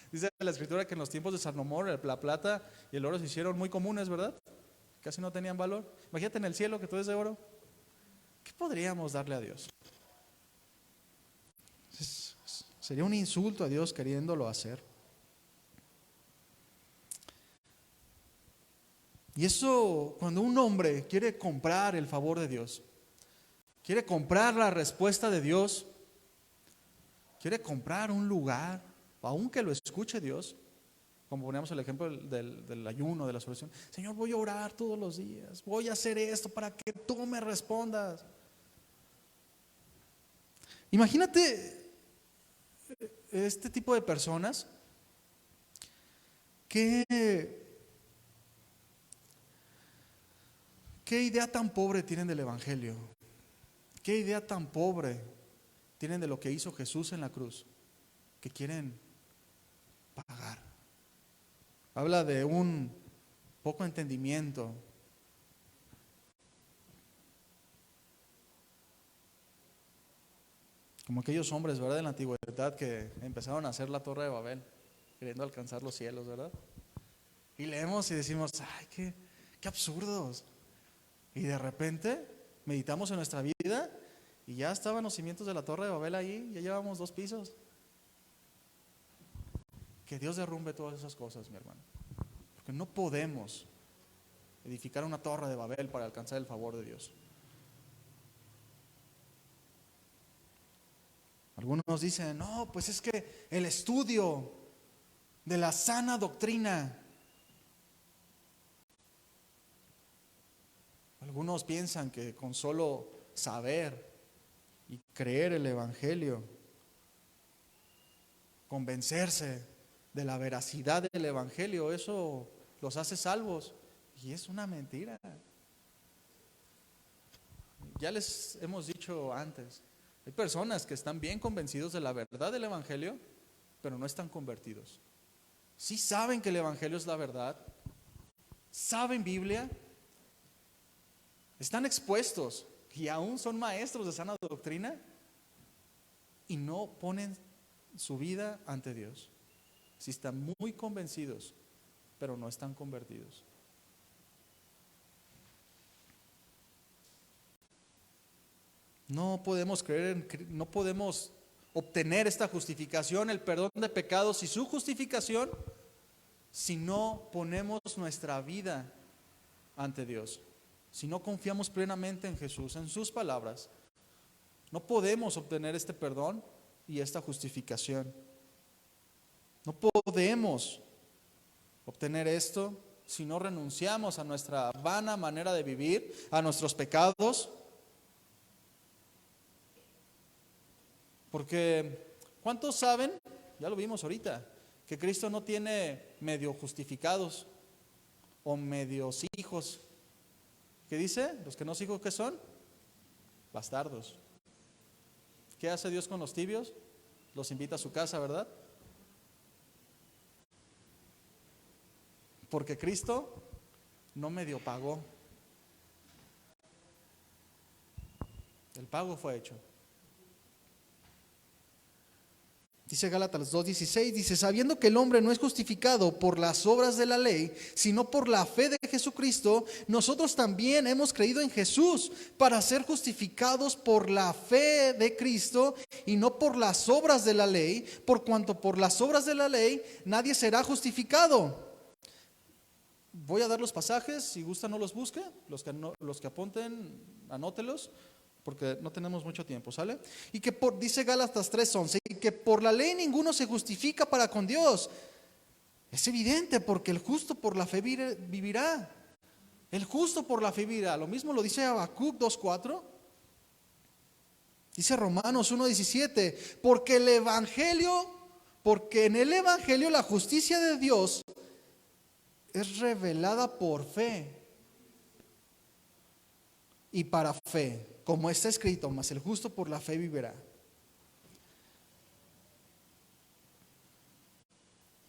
Dice la Escritura que en los tiempos de Salomón la plata y el oro se hicieron muy comunes, ¿verdad? Casi no tenían valor. Imagínate en el cielo que todo es de oro. ¿Qué podríamos darle a Dios? Sería un insulto a Dios queriéndolo hacer. Y eso, cuando un hombre quiere comprar el favor de Dios, quiere comprar la respuesta de Dios, quiere comprar un lugar, aunque lo escuche Dios, como poníamos el ejemplo del ayuno, de la oración. Señor, voy a orar todos los días, voy a hacer esto para que tú me respondas. Imagínate este tipo de personas ¿qué idea tan pobre tienen del Evangelio? ¿Qué idea tan pobre tienen de lo que hizo Jesús en la cruz? Que quieren pagar. Habla de un poco entendimiento. Como aquellos hombres, ¿verdad?, de la antigüedad que empezaron a hacer la Torre de Babel, queriendo alcanzar los cielos, ¿verdad? Y leemos y decimos, ¡ay, qué absurdos! Y de repente meditamos en nuestra vida y ya estaban los cimientos de la Torre de Babel ahí, ya llevamos 2 pisos. Que Dios derrumbe todas esas cosas, mi hermano, porque no podemos edificar una Torre de Babel para alcanzar el favor de Dios. Algunos dicen, no, pues es que el estudio de la sana doctrina. Algunos piensan que con solo saber y creer el Evangelio, convencerse de la veracidad del Evangelio, eso los hace salvos. Y es una mentira. Ya les hemos dicho antes, hay personas que están bien convencidos de la verdad del Evangelio, pero no están convertidos. Sí saben que el Evangelio es la verdad, saben Biblia, están expuestos y aún son maestros de sana doctrina y no ponen su vida ante Dios. Sí están muy convencidos, pero no están convertidos. No podemos no podemos obtener esta justificación, el perdón de pecados y su justificación, si no ponemos nuestra vida ante Dios, si no confiamos plenamente en Jesús, en sus palabras. No podemos obtener este perdón y esta justificación. No podemos obtener esto si no renunciamos a nuestra vana manera de vivir, a nuestros pecados. Porque, ¿cuántos saben? Ya lo vimos ahorita, que Cristo no tiene medio justificados o medios hijos. ¿Qué dice? Los que no son hijos, ¿qué son? Bastardos. ¿Qué hace Dios con los tibios? Los invita a su casa, ¿verdad? Porque Cristo no medio pagó. El pago fue hecho. Dice Gálatas 2:16, dice, sabiendo que el hombre no es justificado por las obras de la ley, sino por la fe de Jesucristo, nosotros también hemos creído en Jesús para ser justificados por la fe de Cristo y no por las obras de la ley, por cuanto por las obras de la ley nadie será justificado. Voy a dar los pasajes, si gusta no los busque, los que apunten, anótelos, porque no tenemos mucho tiempo, ¿sale? Y que dice Gálatas 3:11, y que por la ley ninguno se justifica para con Dios. Es evidente, porque el justo por la fe vivirá. El justo por la fe vivirá. Lo mismo lo dice Habacuc 2:4. Dice Romanos 1:17, porque en el Evangelio la justicia de Dios es revelada por fe y para fe, como está escrito, mas el justo por la fe vivirá.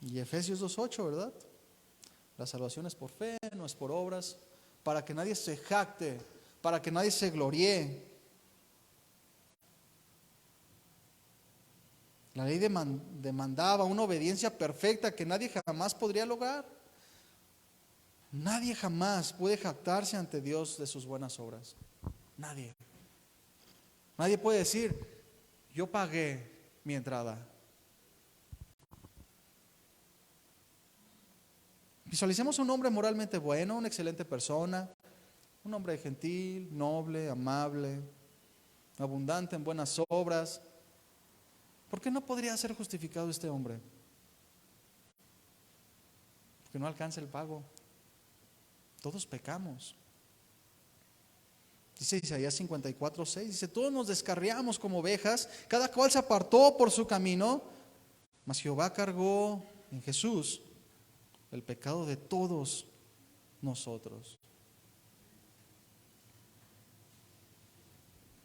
Y Efesios 2:8, ¿verdad? La salvación es por fe, no es por obras, para que nadie se jacte, para que nadie se gloríe. La ley demandaba una obediencia perfecta que nadie jamás podría lograr. Nadie jamás puede jactarse ante Dios de sus buenas obras. Nadie. Nadie puede decir, yo pagué mi entrada. Visualicemos un hombre moralmente bueno, una excelente persona, un hombre gentil, noble, amable, abundante en buenas obras. ¿Por qué no podría ser justificado este hombre? Porque no alcanza el pago. Todos pecamos. Dice Isaías 54:6, dice, todos nos descarriamos como ovejas, cada cual se apartó por su camino, mas Jehová cargó en Jesús el pecado de todos nosotros.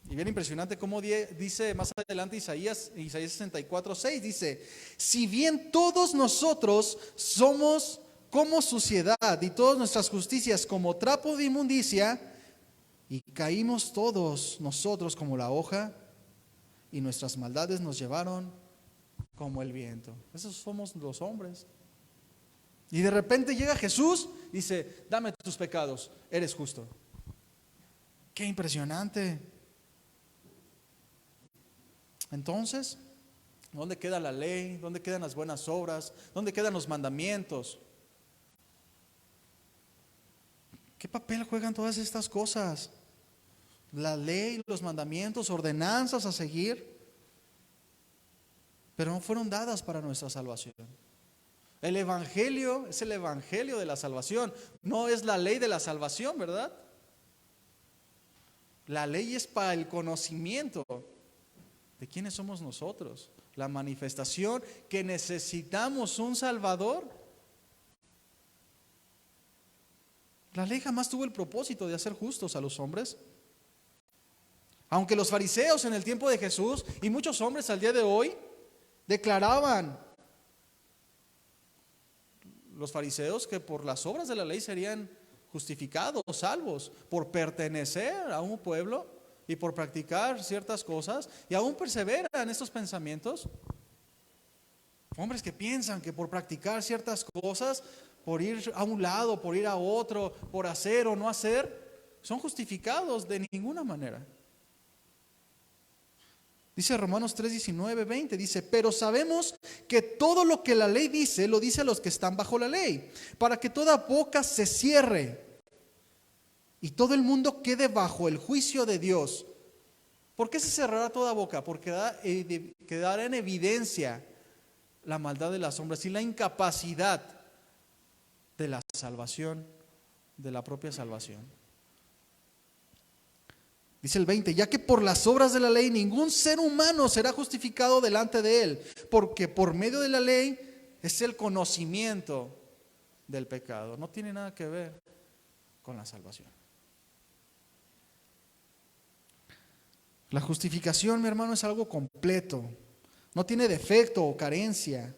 Y bien impresionante cómo dice más adelante Isaías 64:6, dice, si bien todos nosotros somos como suciedad y todas nuestras justicias como trapo de inmundicia, y caímos todos nosotros como la hoja, y nuestras maldades nos llevaron como el viento. Esos somos los hombres. Y de repente llega Jesús y dice, dame tus pecados, eres justo. Qué impresionante. Entonces, ¿dónde queda la ley? ¿Dónde quedan las buenas obras? ¿Dónde quedan los mandamientos? ¿Qué papel juegan todas estas cosas? La ley, los mandamientos, ordenanzas a seguir. pero no fueron dadas para nuestra salvación. El Evangelio es el Evangelio de la salvación, no es la ley de la salvación, ¿verdad? La ley es para el conocimiento de quiénes somos nosotros, la manifestación que necesitamos un Salvador. La ley jamás tuvo el propósito de hacer justos a los hombres. Aunque los fariseos en el tiempo de Jesús y muchos hombres al día de hoy declaraban, los fariseos, que por las obras de la ley serían justificados, salvos, por pertenecer a un pueblo y por practicar ciertas cosas, y aún perseveran estos pensamientos. Hombres que piensan que por practicar ciertas cosas, por ir a un lado, por ir a otro, por hacer o no hacer, son justificados de ninguna manera. Dice Romanos 3, 19, 20, dice, pero sabemos que todo lo que la ley dice, lo dice a los que están bajo la ley, para que toda boca se cierre y todo el mundo quede bajo el juicio de Dios. ¿Por qué se cerrará toda boca? Porque quedará en evidencia la maldad de las hombres y la incapacidad de la salvación, de la propia salvación. Dice el 20, ya que por las obras de la ley ningún ser humano será justificado delante de él, porque por medio de la ley es el conocimiento del pecado. No tiene nada que ver con la salvación. La justificación, mi hermano, es algo completo. No tiene defecto o carencia.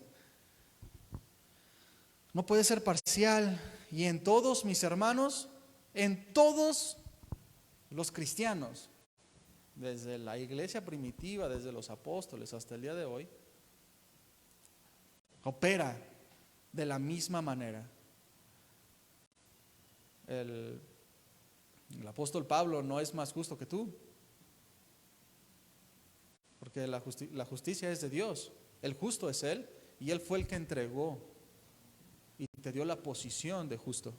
No puede ser parcial. Y en todos, mis hermanos, en todos los cristianos, desde la iglesia primitiva, desde los apóstoles hasta el día de hoy, opera de la misma manera. El apóstol Pablo no es más justo que tú, porque la justicia es de Dios, el justo es Él, y Él fue el que entregó y te dio la posición de justo.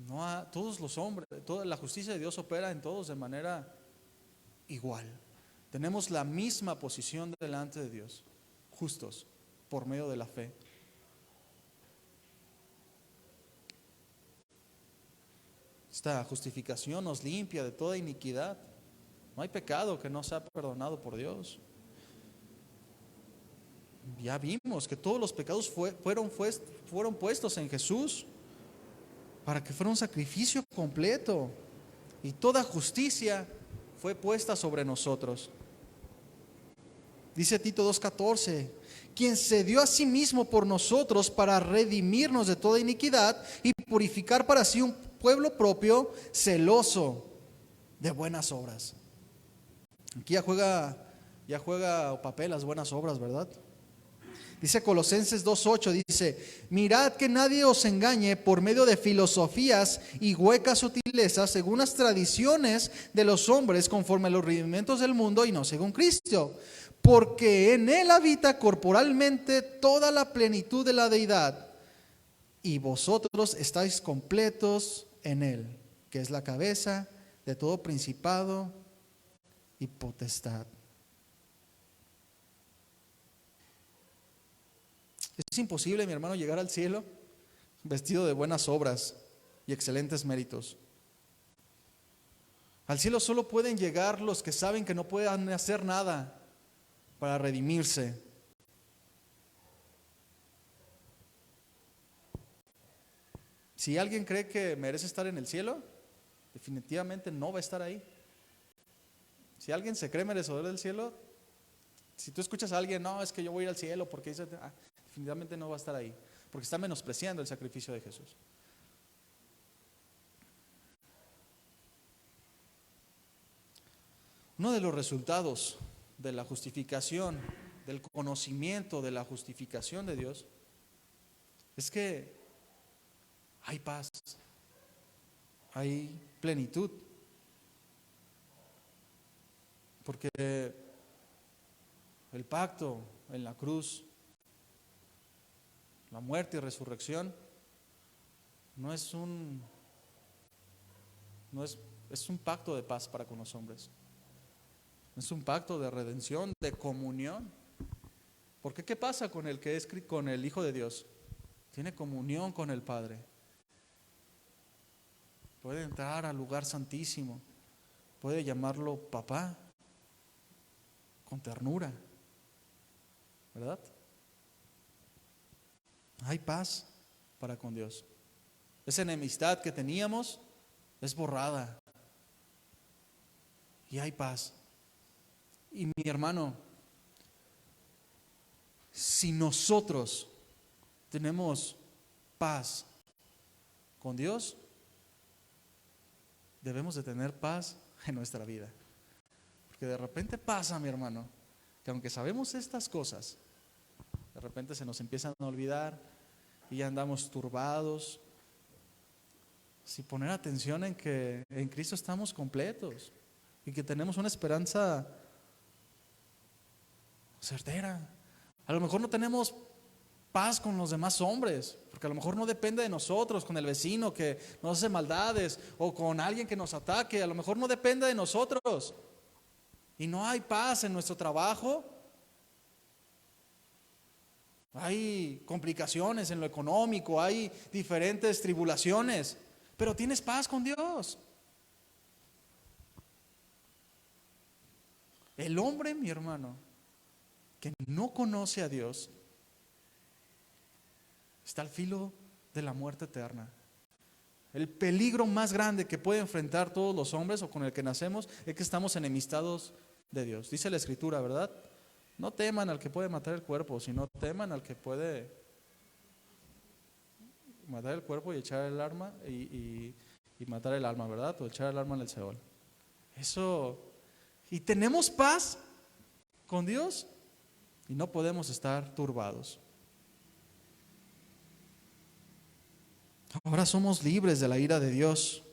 No a todos los hombres, toda la justicia de Dios opera en todos de manera igual. Tenemos la misma posición delante de Dios, justos por medio de la fe. Esta justificación nos limpia de toda iniquidad. No hay pecado que no sea perdonado por Dios. Ya vimos que todos los pecados fueron puestos en Jesús para que fuera un sacrificio completo, y toda justicia fue puesta sobre nosotros. Dice Tito 2:14, quien se dio a sí mismo por nosotros para redimirnos de toda iniquidad y purificar para sí un pueblo propio, celoso de buenas obras. Aquí ya juega papel las buenas obras, ¿verdad? Dice Colosenses 2:8, dice, mirad que nadie os engañe por medio de filosofías y huecas sutilezas, según las tradiciones de los hombres, conforme a los rudimentos del mundo y no según Cristo, porque en Él habita corporalmente toda la plenitud de la deidad, y vosotros estáis completos en Él, que es la cabeza de todo principado y potestad. Es imposible, mi hermano, llegar al cielo vestido de buenas obras y excelentes méritos. Al cielo solo pueden llegar los que saben que no pueden hacer nada para redimirse. Si alguien cree que merece estar en el cielo, definitivamente no va a estar ahí. Si alguien se cree merecedor del cielo, si tú escuchas a alguien, no, es que yo voy a ir al cielo porque dice, definitivamente no va a estar ahí, porque está menospreciando el sacrificio de Jesús. Uno de los resultados de la justificación, del conocimiento de la justificación de Dios, es que hay paz, hay plenitud, porque el pacto en la cruz, la muerte y resurrección, es un pacto de paz para con los hombres. Es un pacto de redención, de comunión. Porque ¿qué pasa con el que es con el Hijo de Dios? Tiene comunión con el Padre. Puede entrar al lugar santísimo. Puede llamarlo papá, con ternura, ¿verdad? Hay paz para con Dios. Esa enemistad que teníamos es borrada. Y hay paz. Y mi hermano, si nosotros tenemos paz con Dios, debemos de tener paz en nuestra vida. Porque de repente pasa, mi hermano, que aunque sabemos estas cosas, de repente se nos empiezan a olvidar y ya andamos turbados, sin poner atención en que en Cristo estamos completos y que tenemos una esperanza certera. A lo mejor no tenemos paz con los demás hombres, porque a lo mejor no depende de nosotros, con el vecino que nos hace maldades o con alguien que nos ataque, a lo mejor no depende de nosotros. Y no hay paz en nuestro trabajo. Hay complicaciones en lo económico, hay diferentes tribulaciones, pero tienes paz con Dios. El hombre, mi hermano, que no conoce a Dios, está al filo de la muerte eterna. El peligro más grande que puede enfrentar todos los hombres o con el que nacemos es que estamos enemistados de Dios. Dice la Escritura, ¿verdad? No teman al que puede matar el cuerpo, sino teman al que puede matar el cuerpo y echar el arma y matar el alma, ¿verdad? O echar el alma en el Seol. Eso, y tenemos paz con Dios y no podemos estar turbados. Ahora somos libres de la ira de Dios.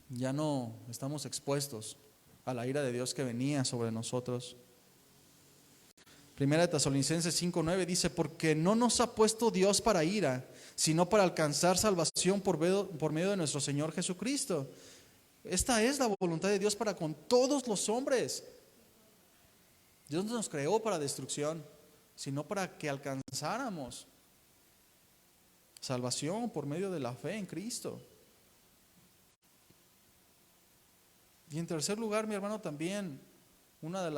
Ya no estamos expuestos a la ira de Dios que venía sobre nosotros. Primera de Tesalonicenses 5:9 dice: porque no nos ha puesto Dios para ira, sino para alcanzar salvación por medio de nuestro Señor Jesucristo. Esta es la voluntad de Dios para con todos los hombres. Dios no nos creó para destrucción, sino para que alcanzáramos salvación por medio de la fe en Cristo. Y en tercer lugar, mi hermano, también uno de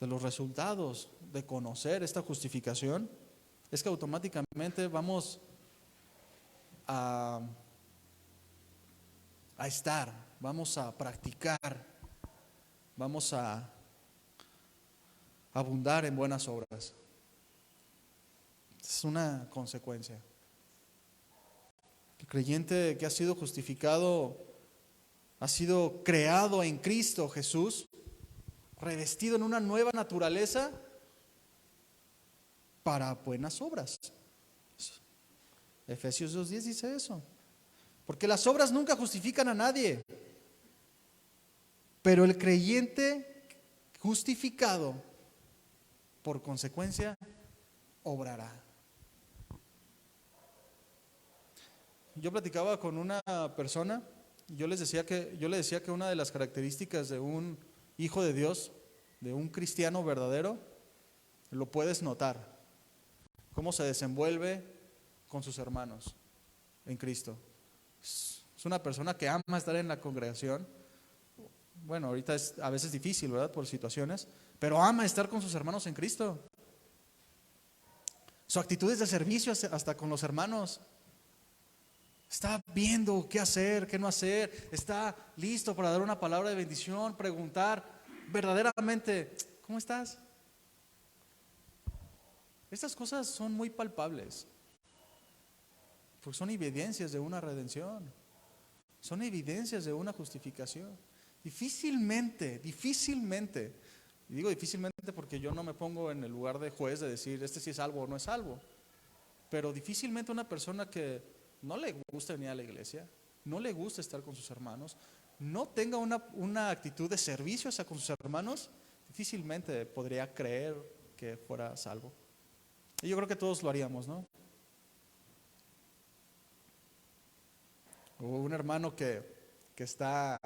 los resultados de conocer esta justificación es que automáticamente vamos a estar, vamos a practicar, vamos a abundar en buenas obras. Es una consecuencia. El creyente que ha sido justificado, ha sido creado en Cristo Jesús, revestido en una nueva naturaleza para buenas obras. Efesios 2:10 dice eso. Porque las obras nunca justifican a nadie, pero el creyente justificado, por consecuencia, obrará. Yo platicaba con una persona y yo le decía que una de las características de un hijo de Dios, de un cristiano verdadero, lo puedes notar, cómo se desenvuelve con sus hermanos en Cristo. Es una persona que ama estar en la congregación. Bueno, ahorita es a veces difícil, ¿verdad? Por situaciones, pero ama estar con sus hermanos en Cristo. Su actitud es de servicio hasta con los hermanos. Está viendo qué hacer, qué no hacer. Está listo para dar una palabra de bendición, preguntar verdaderamente, ¿cómo estás? Estas cosas son muy palpables, porque son evidencias de una redención, son evidencias de una justificación. Difícilmente, y digo difícilmente porque yo no me pongo en el lugar de juez de decir este sí es salvo o no es salvo, pero difícilmente una persona que no le gusta venir a la iglesia, no le gusta estar con sus hermanos, no tenga una actitud de servicio hacia con sus hermanos, difícilmente podría creer que fuera salvo. Y yo creo que todos lo haríamos, ¿no? O un hermano que está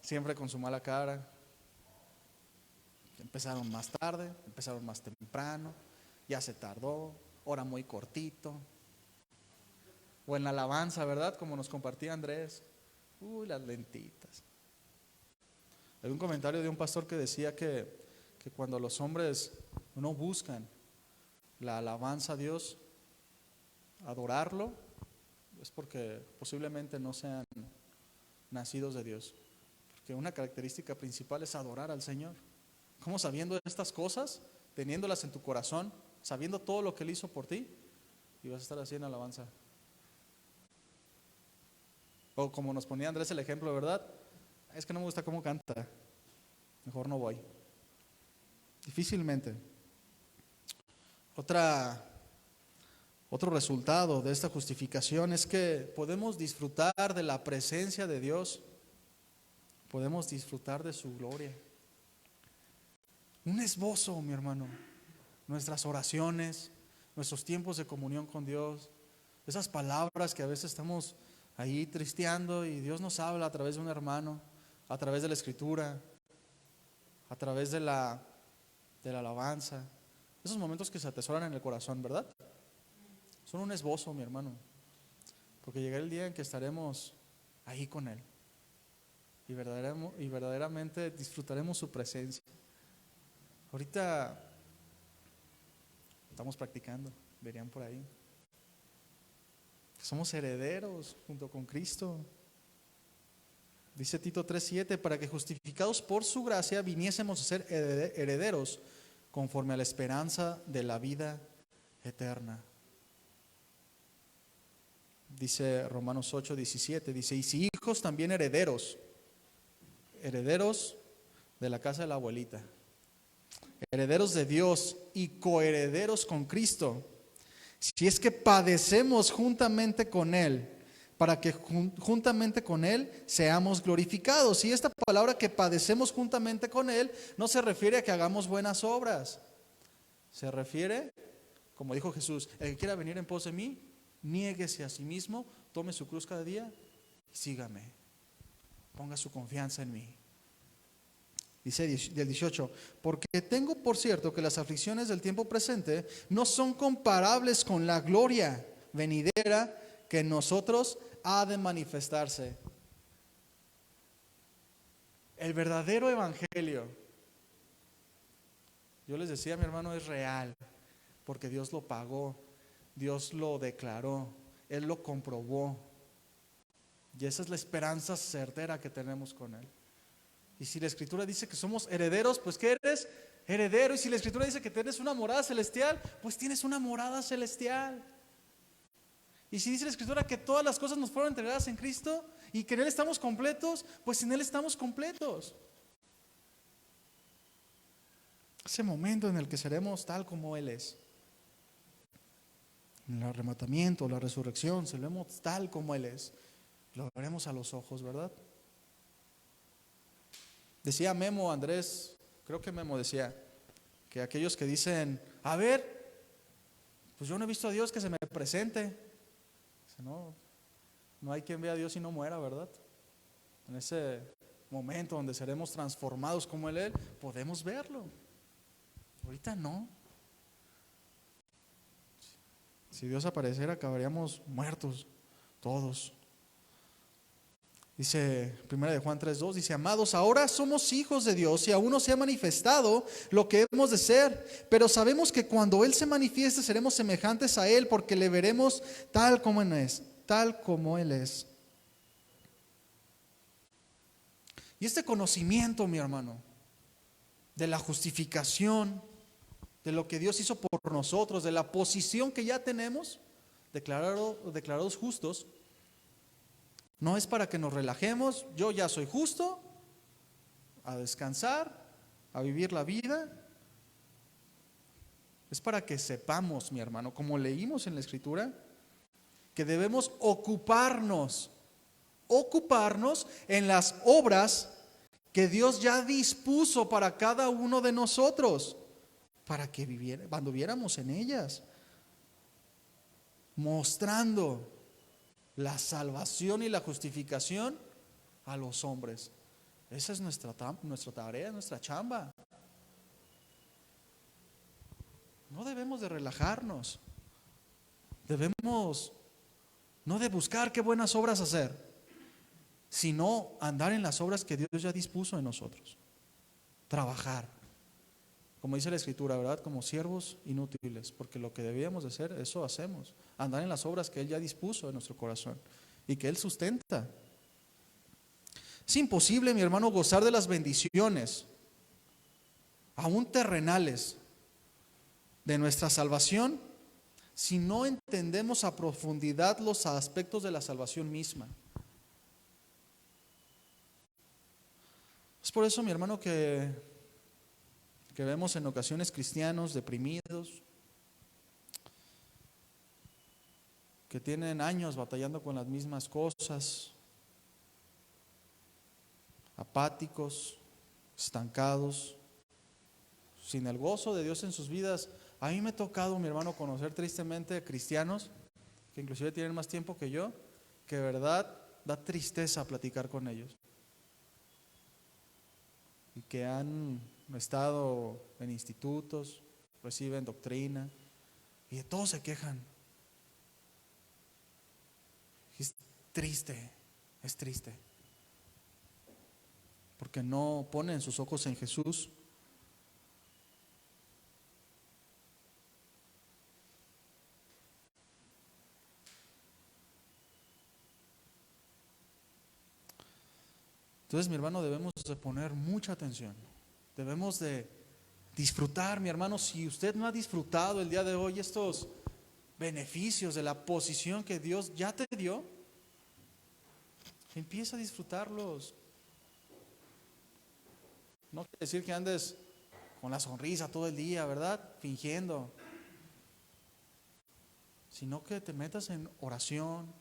siempre con su mala cara. Empezaron más tarde, empezaron más temprano, ya se tardó, hora muy cortito. O en la alabanza, ¿verdad? Como nos compartía Andrés. Las lentitas. Hay un comentario de un pastor que decía que cuando los hombres no buscan la alabanza a Dios, adorarlo, es porque posiblemente no sean nacidos de Dios. Porque una característica principal es adorar al Señor. ¿Cómo sabiendo estas cosas, teniéndolas en tu corazón, sabiendo todo lo que Él hizo por ti, y vas a estar así en alabanza? O como nos ponía Andrés el ejemplo, ¿verdad? Es que no me gusta cómo canta, mejor no voy. Difícilmente. Otro resultado de esta justificación es que podemos disfrutar de la presencia de Dios, podemos disfrutar de su gloria. Un esbozo, mi hermano, nuestras oraciones, nuestros tiempos de comunión con Dios, esas palabras que a veces estamos ahí tristeando y Dios nos habla a través de un hermano, a través de la escritura, a través de la alabanza. Esos momentos que se atesoran en el corazón, ¿verdad? Son un esbozo, mi hermano, porque llegará el día en que estaremos ahí con Él y verdaderamente disfrutaremos su presencia. Ahorita estamos practicando, verían por ahí. Somos herederos junto con Cristo. Dice Tito 3:7, para que justificados por su gracia viniésemos a ser herederos conforme a la esperanza de la vida eterna. Dice Romanos 8:17, dice, y si hijos también herederos de la casa de la abuelita, herederos de Dios y coherederos con Cristo, si es que padecemos juntamente con Él, para que juntamente con Él seamos glorificados. Y esta palabra que padecemos juntamente con Él no se refiere a que hagamos buenas obras. Se refiere, como dijo Jesús, el que quiera venir en pos de mí, niéguese a sí mismo, tome su cruz cada día y sígame. Ponga su confianza en mí. Dice del 18, porque tengo por cierto que las aflicciones del tiempo presente no son comparables con la gloria venidera que en nosotros ha de manifestarse. El verdadero evangelio, yo les decía, mi hermano, es real, porque Dios lo pagó, Dios lo declaró, Él lo comprobó, y esa es la esperanza certera que tenemos con Él. Y si la Escritura dice que somos herederos, pues ¿qué eres? Heredero. Y si la Escritura dice que tienes una morada celestial, pues tienes una morada celestial. Y si dice la Escritura que todas las cosas nos fueron entregadas en Cristo y que en Él estamos completos, pues en Él estamos completos. Ese momento en el que seremos tal como Él es. En el arrebatamiento, la resurrección, seremos tal como Él es. Lo veremos a los ojos, ¿verdad? Decía Memo, Andrés, creo que Memo decía que aquellos que dicen, a ver, pues yo no he visto a Dios que se me presente. Dice, no hay quien vea a Dios y no muera, ¿verdad? En ese momento donde seremos transformados como Él, podemos verlo. Ahorita no. Si Dios apareciera, acabaríamos muertos todos. Dice 1 Juan 3:2, dice, amados, ahora somos hijos de Dios y aún no se ha manifestado lo que hemos de ser, pero sabemos que cuando Él se manifieste seremos semejantes a Él porque le veremos tal como Él es. Y este conocimiento, mi hermano, de la justificación, de lo que Dios hizo por nosotros, de la posición que ya tenemos, declarados justos, no es para que nos relajemos, yo ya soy justo, a descansar, a vivir la vida. Es para que sepamos, mi hermano, como leímos en la Escritura, que debemos ocuparnos en las obras que Dios ya dispuso para cada uno de nosotros, para que anduviéramos en ellas, mostrando la salvación y la justificación a los hombres. Esa es nuestra tarea, nuestra chamba. No debemos de relajarnos. Debemos no de buscar qué buenas obras hacer, sino andar en las obras que Dios ya dispuso en nosotros. Trabajar, como dice la Escritura, ¿verdad? Como siervos inútiles, porque lo que debíamos de hacer, eso hacemos. Andar en las obras que Él ya dispuso en nuestro corazón y que Él sustenta. Es imposible, mi hermano, gozar de las bendiciones, aún terrenales, de nuestra salvación, si no entendemos a profundidad los aspectos de la salvación misma. Es por eso, mi hermano, que vemos en ocasiones cristianos deprimidos, que tienen años batallando con las mismas cosas, apáticos, estancados, sin el gozo de Dios en sus vidas. A mí me ha tocado, mi hermano, conocer tristemente cristianos que inclusive tienen más tiempo que yo, que de verdad da tristeza platicar con ellos, y que han estado en institutos, reciben doctrina y de todo se quejan. Es triste, porque no ponen sus ojos en Jesús. Entonces, mi hermano, debemos de poner mucha atención. Debemos de disfrutar, mi hermano. Si usted no ha disfrutado el día de hoy estos beneficios de la posición que Dios ya te dio, empieza a disfrutarlos. No quiere decir que andes con la sonrisa todo el día, ¿verdad? Fingiendo. Sino que te metas en oración,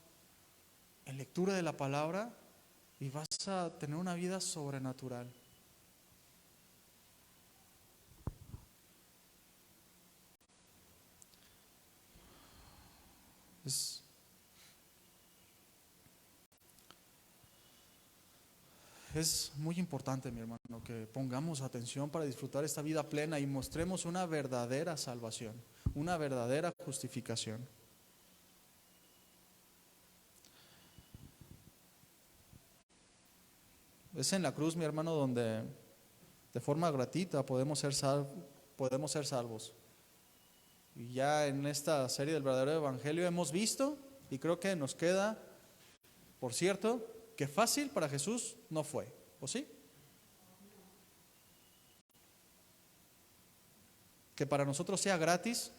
en lectura de la palabra, y vas a tener una vida sobrenatural. Es muy importante, mi hermano, que pongamos atención para disfrutar esta vida plena y mostremos una verdadera salvación, una verdadera justificación. Es en la cruz, mi hermano, donde de forma gratuita podemos ser salvos. Y ya en esta serie del verdadero evangelio hemos visto, y creo que nos queda, por cierto, que fácil para Jesús no fue, ¿o sí? Que para nosotros sea gratis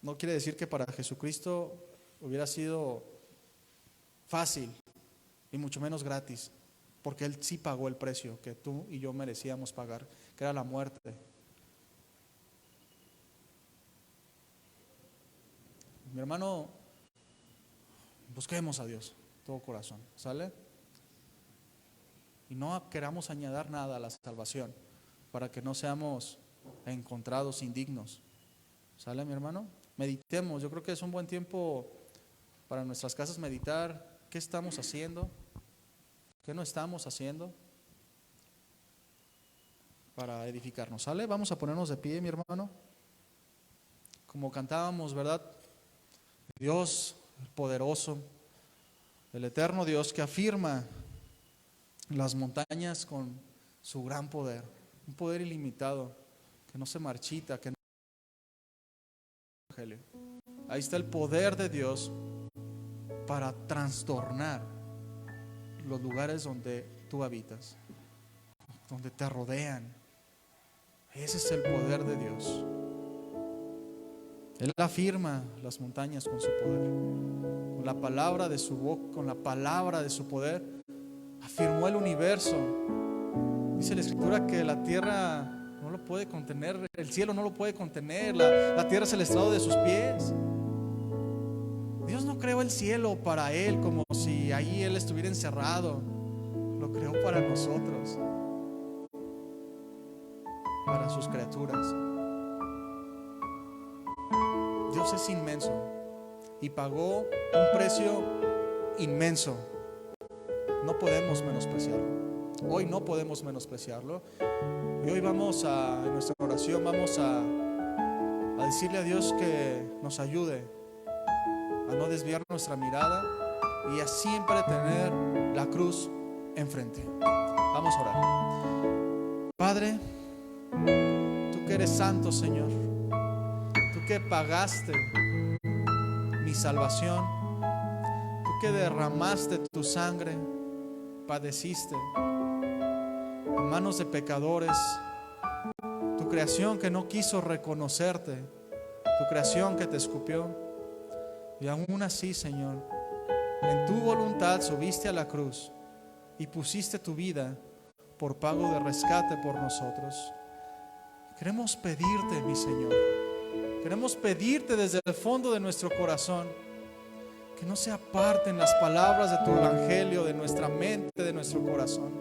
no quiere decir que para Jesucristo hubiera sido fácil, y mucho menos gratis, porque Él sí pagó el precio que tú y yo merecíamos pagar, que era la muerte. Mi hermano, busquemos a Dios todo corazón, ¿sale? Y no queramos añadir nada a la salvación para que no seamos encontrados indignos, ¿sale, mi hermano? Meditemos. Yo creo que es un buen tiempo para nuestras casas meditar qué estamos haciendo, qué no estamos haciendo para edificarnos, ¿sale? Vamos a ponernos de pie, mi hermano. Como cantábamos, ¿verdad? Dios poderoso, el eterno Dios que afirma las montañas con su gran poder, un poder ilimitado, que no se marchita, que no... Ahí está el poder de Dios para trastornar los lugares donde tú habitas, donde te rodean. Ese es el poder de Dios. Él afirma las montañas con su poder, con la palabra de su boca, con la palabra de su poder. Afirmó el universo. Dice la Escritura que la tierra no lo puede contener, el cielo no lo puede contener, la tierra es el estrado de sus pies. Dios no creó el cielo para Él como si ahí Él estuviera encerrado. Lo creó para nosotros, para sus criaturas. Dios es inmenso, y pagó un precio inmenso. No podemos menospreciarlo. Hoy no podemos menospreciarlo. Y hoy vamos en nuestra oración, vamos a decirle a Dios que nos ayude a no desviar nuestra mirada y a siempre tener la cruz enfrente. Vamos a orar. Padre, tú que eres santo, Señor, tú que pagaste mi salvación, tú que derramaste tu sangre, padeciste en manos de pecadores, tu creación que no quiso reconocerte, tu creación que te escupió, y aún así, Señor, en tu voluntad subiste a la cruz y pusiste tu vida por pago de rescate por nosotros. Queremos pedirte, mi Señor, queremos pedirte desde el fondo de nuestro corazón que no se aparten las palabras de tu evangelio de nuestra mente, de nuestro corazón,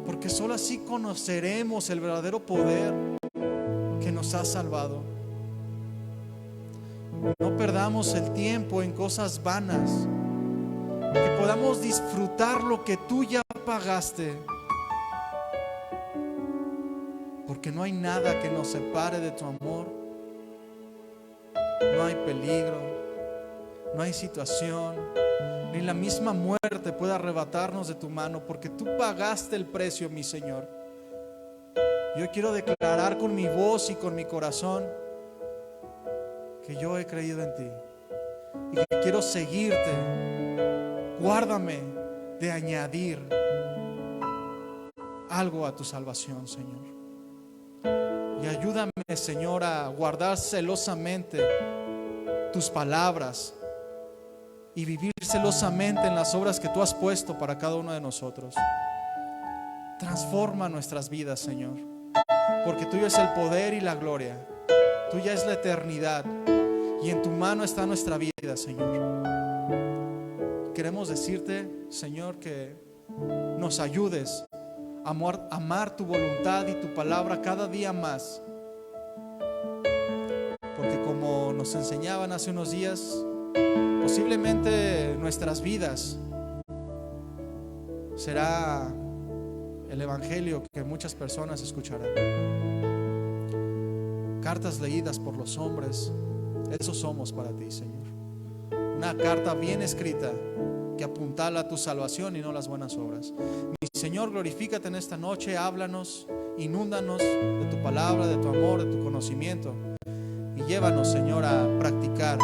porque solo así conoceremos el verdadero poder que nos ha salvado. No perdamos el tiempo en cosas vanas, que podamos disfrutar lo que tú ya pagaste, porque no hay nada que nos separe de tu amor. No hay peligro, no hay situación, ni la misma muerte puede arrebatarnos de tu mano, porque tú pagaste el precio, mi Señor. Yo quiero declarar con mi voz y con mi corazón que yo he creído en ti y que quiero seguirte. Guárdame de añadir algo a tu salvación, Señor. Y ayúdame, Señor, a guardar celosamente tus palabras y vivir celosamente en las obras que tú has puesto para cada uno de nosotros. Transforma nuestras vidas, Señor, porque tuyo es el poder y la gloria, tuya es la eternidad, y en tu mano está nuestra vida, Señor. Queremos decirte, Señor, que nos ayudes a amar tu voluntad y tu palabra cada día más, porque como nos enseñaban hace unos días, posiblemente nuestras vidas será el evangelio que muchas personas escucharán. Cartas leídas por los hombres, eso somos para ti, Señor. Una carta bien escrita que apuntala a tu salvación y no las buenas obras. Mi Señor, glorifícate en esta noche, háblanos, inúndanos de tu palabra, de tu amor, de tu conocimiento, y llévanos, Señor, a practicar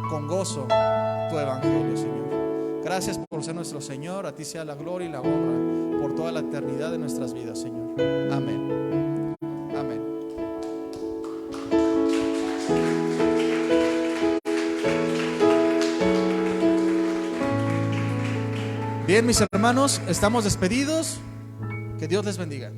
con gozo tu evangelio, Señor. Gracias por ser nuestro Señor. A ti sea la gloria y la honra por toda la eternidad de nuestras vidas, Señor. Amén. Amén. Bien, mis hermanos, estamos despedidos. Que Dios les bendiga.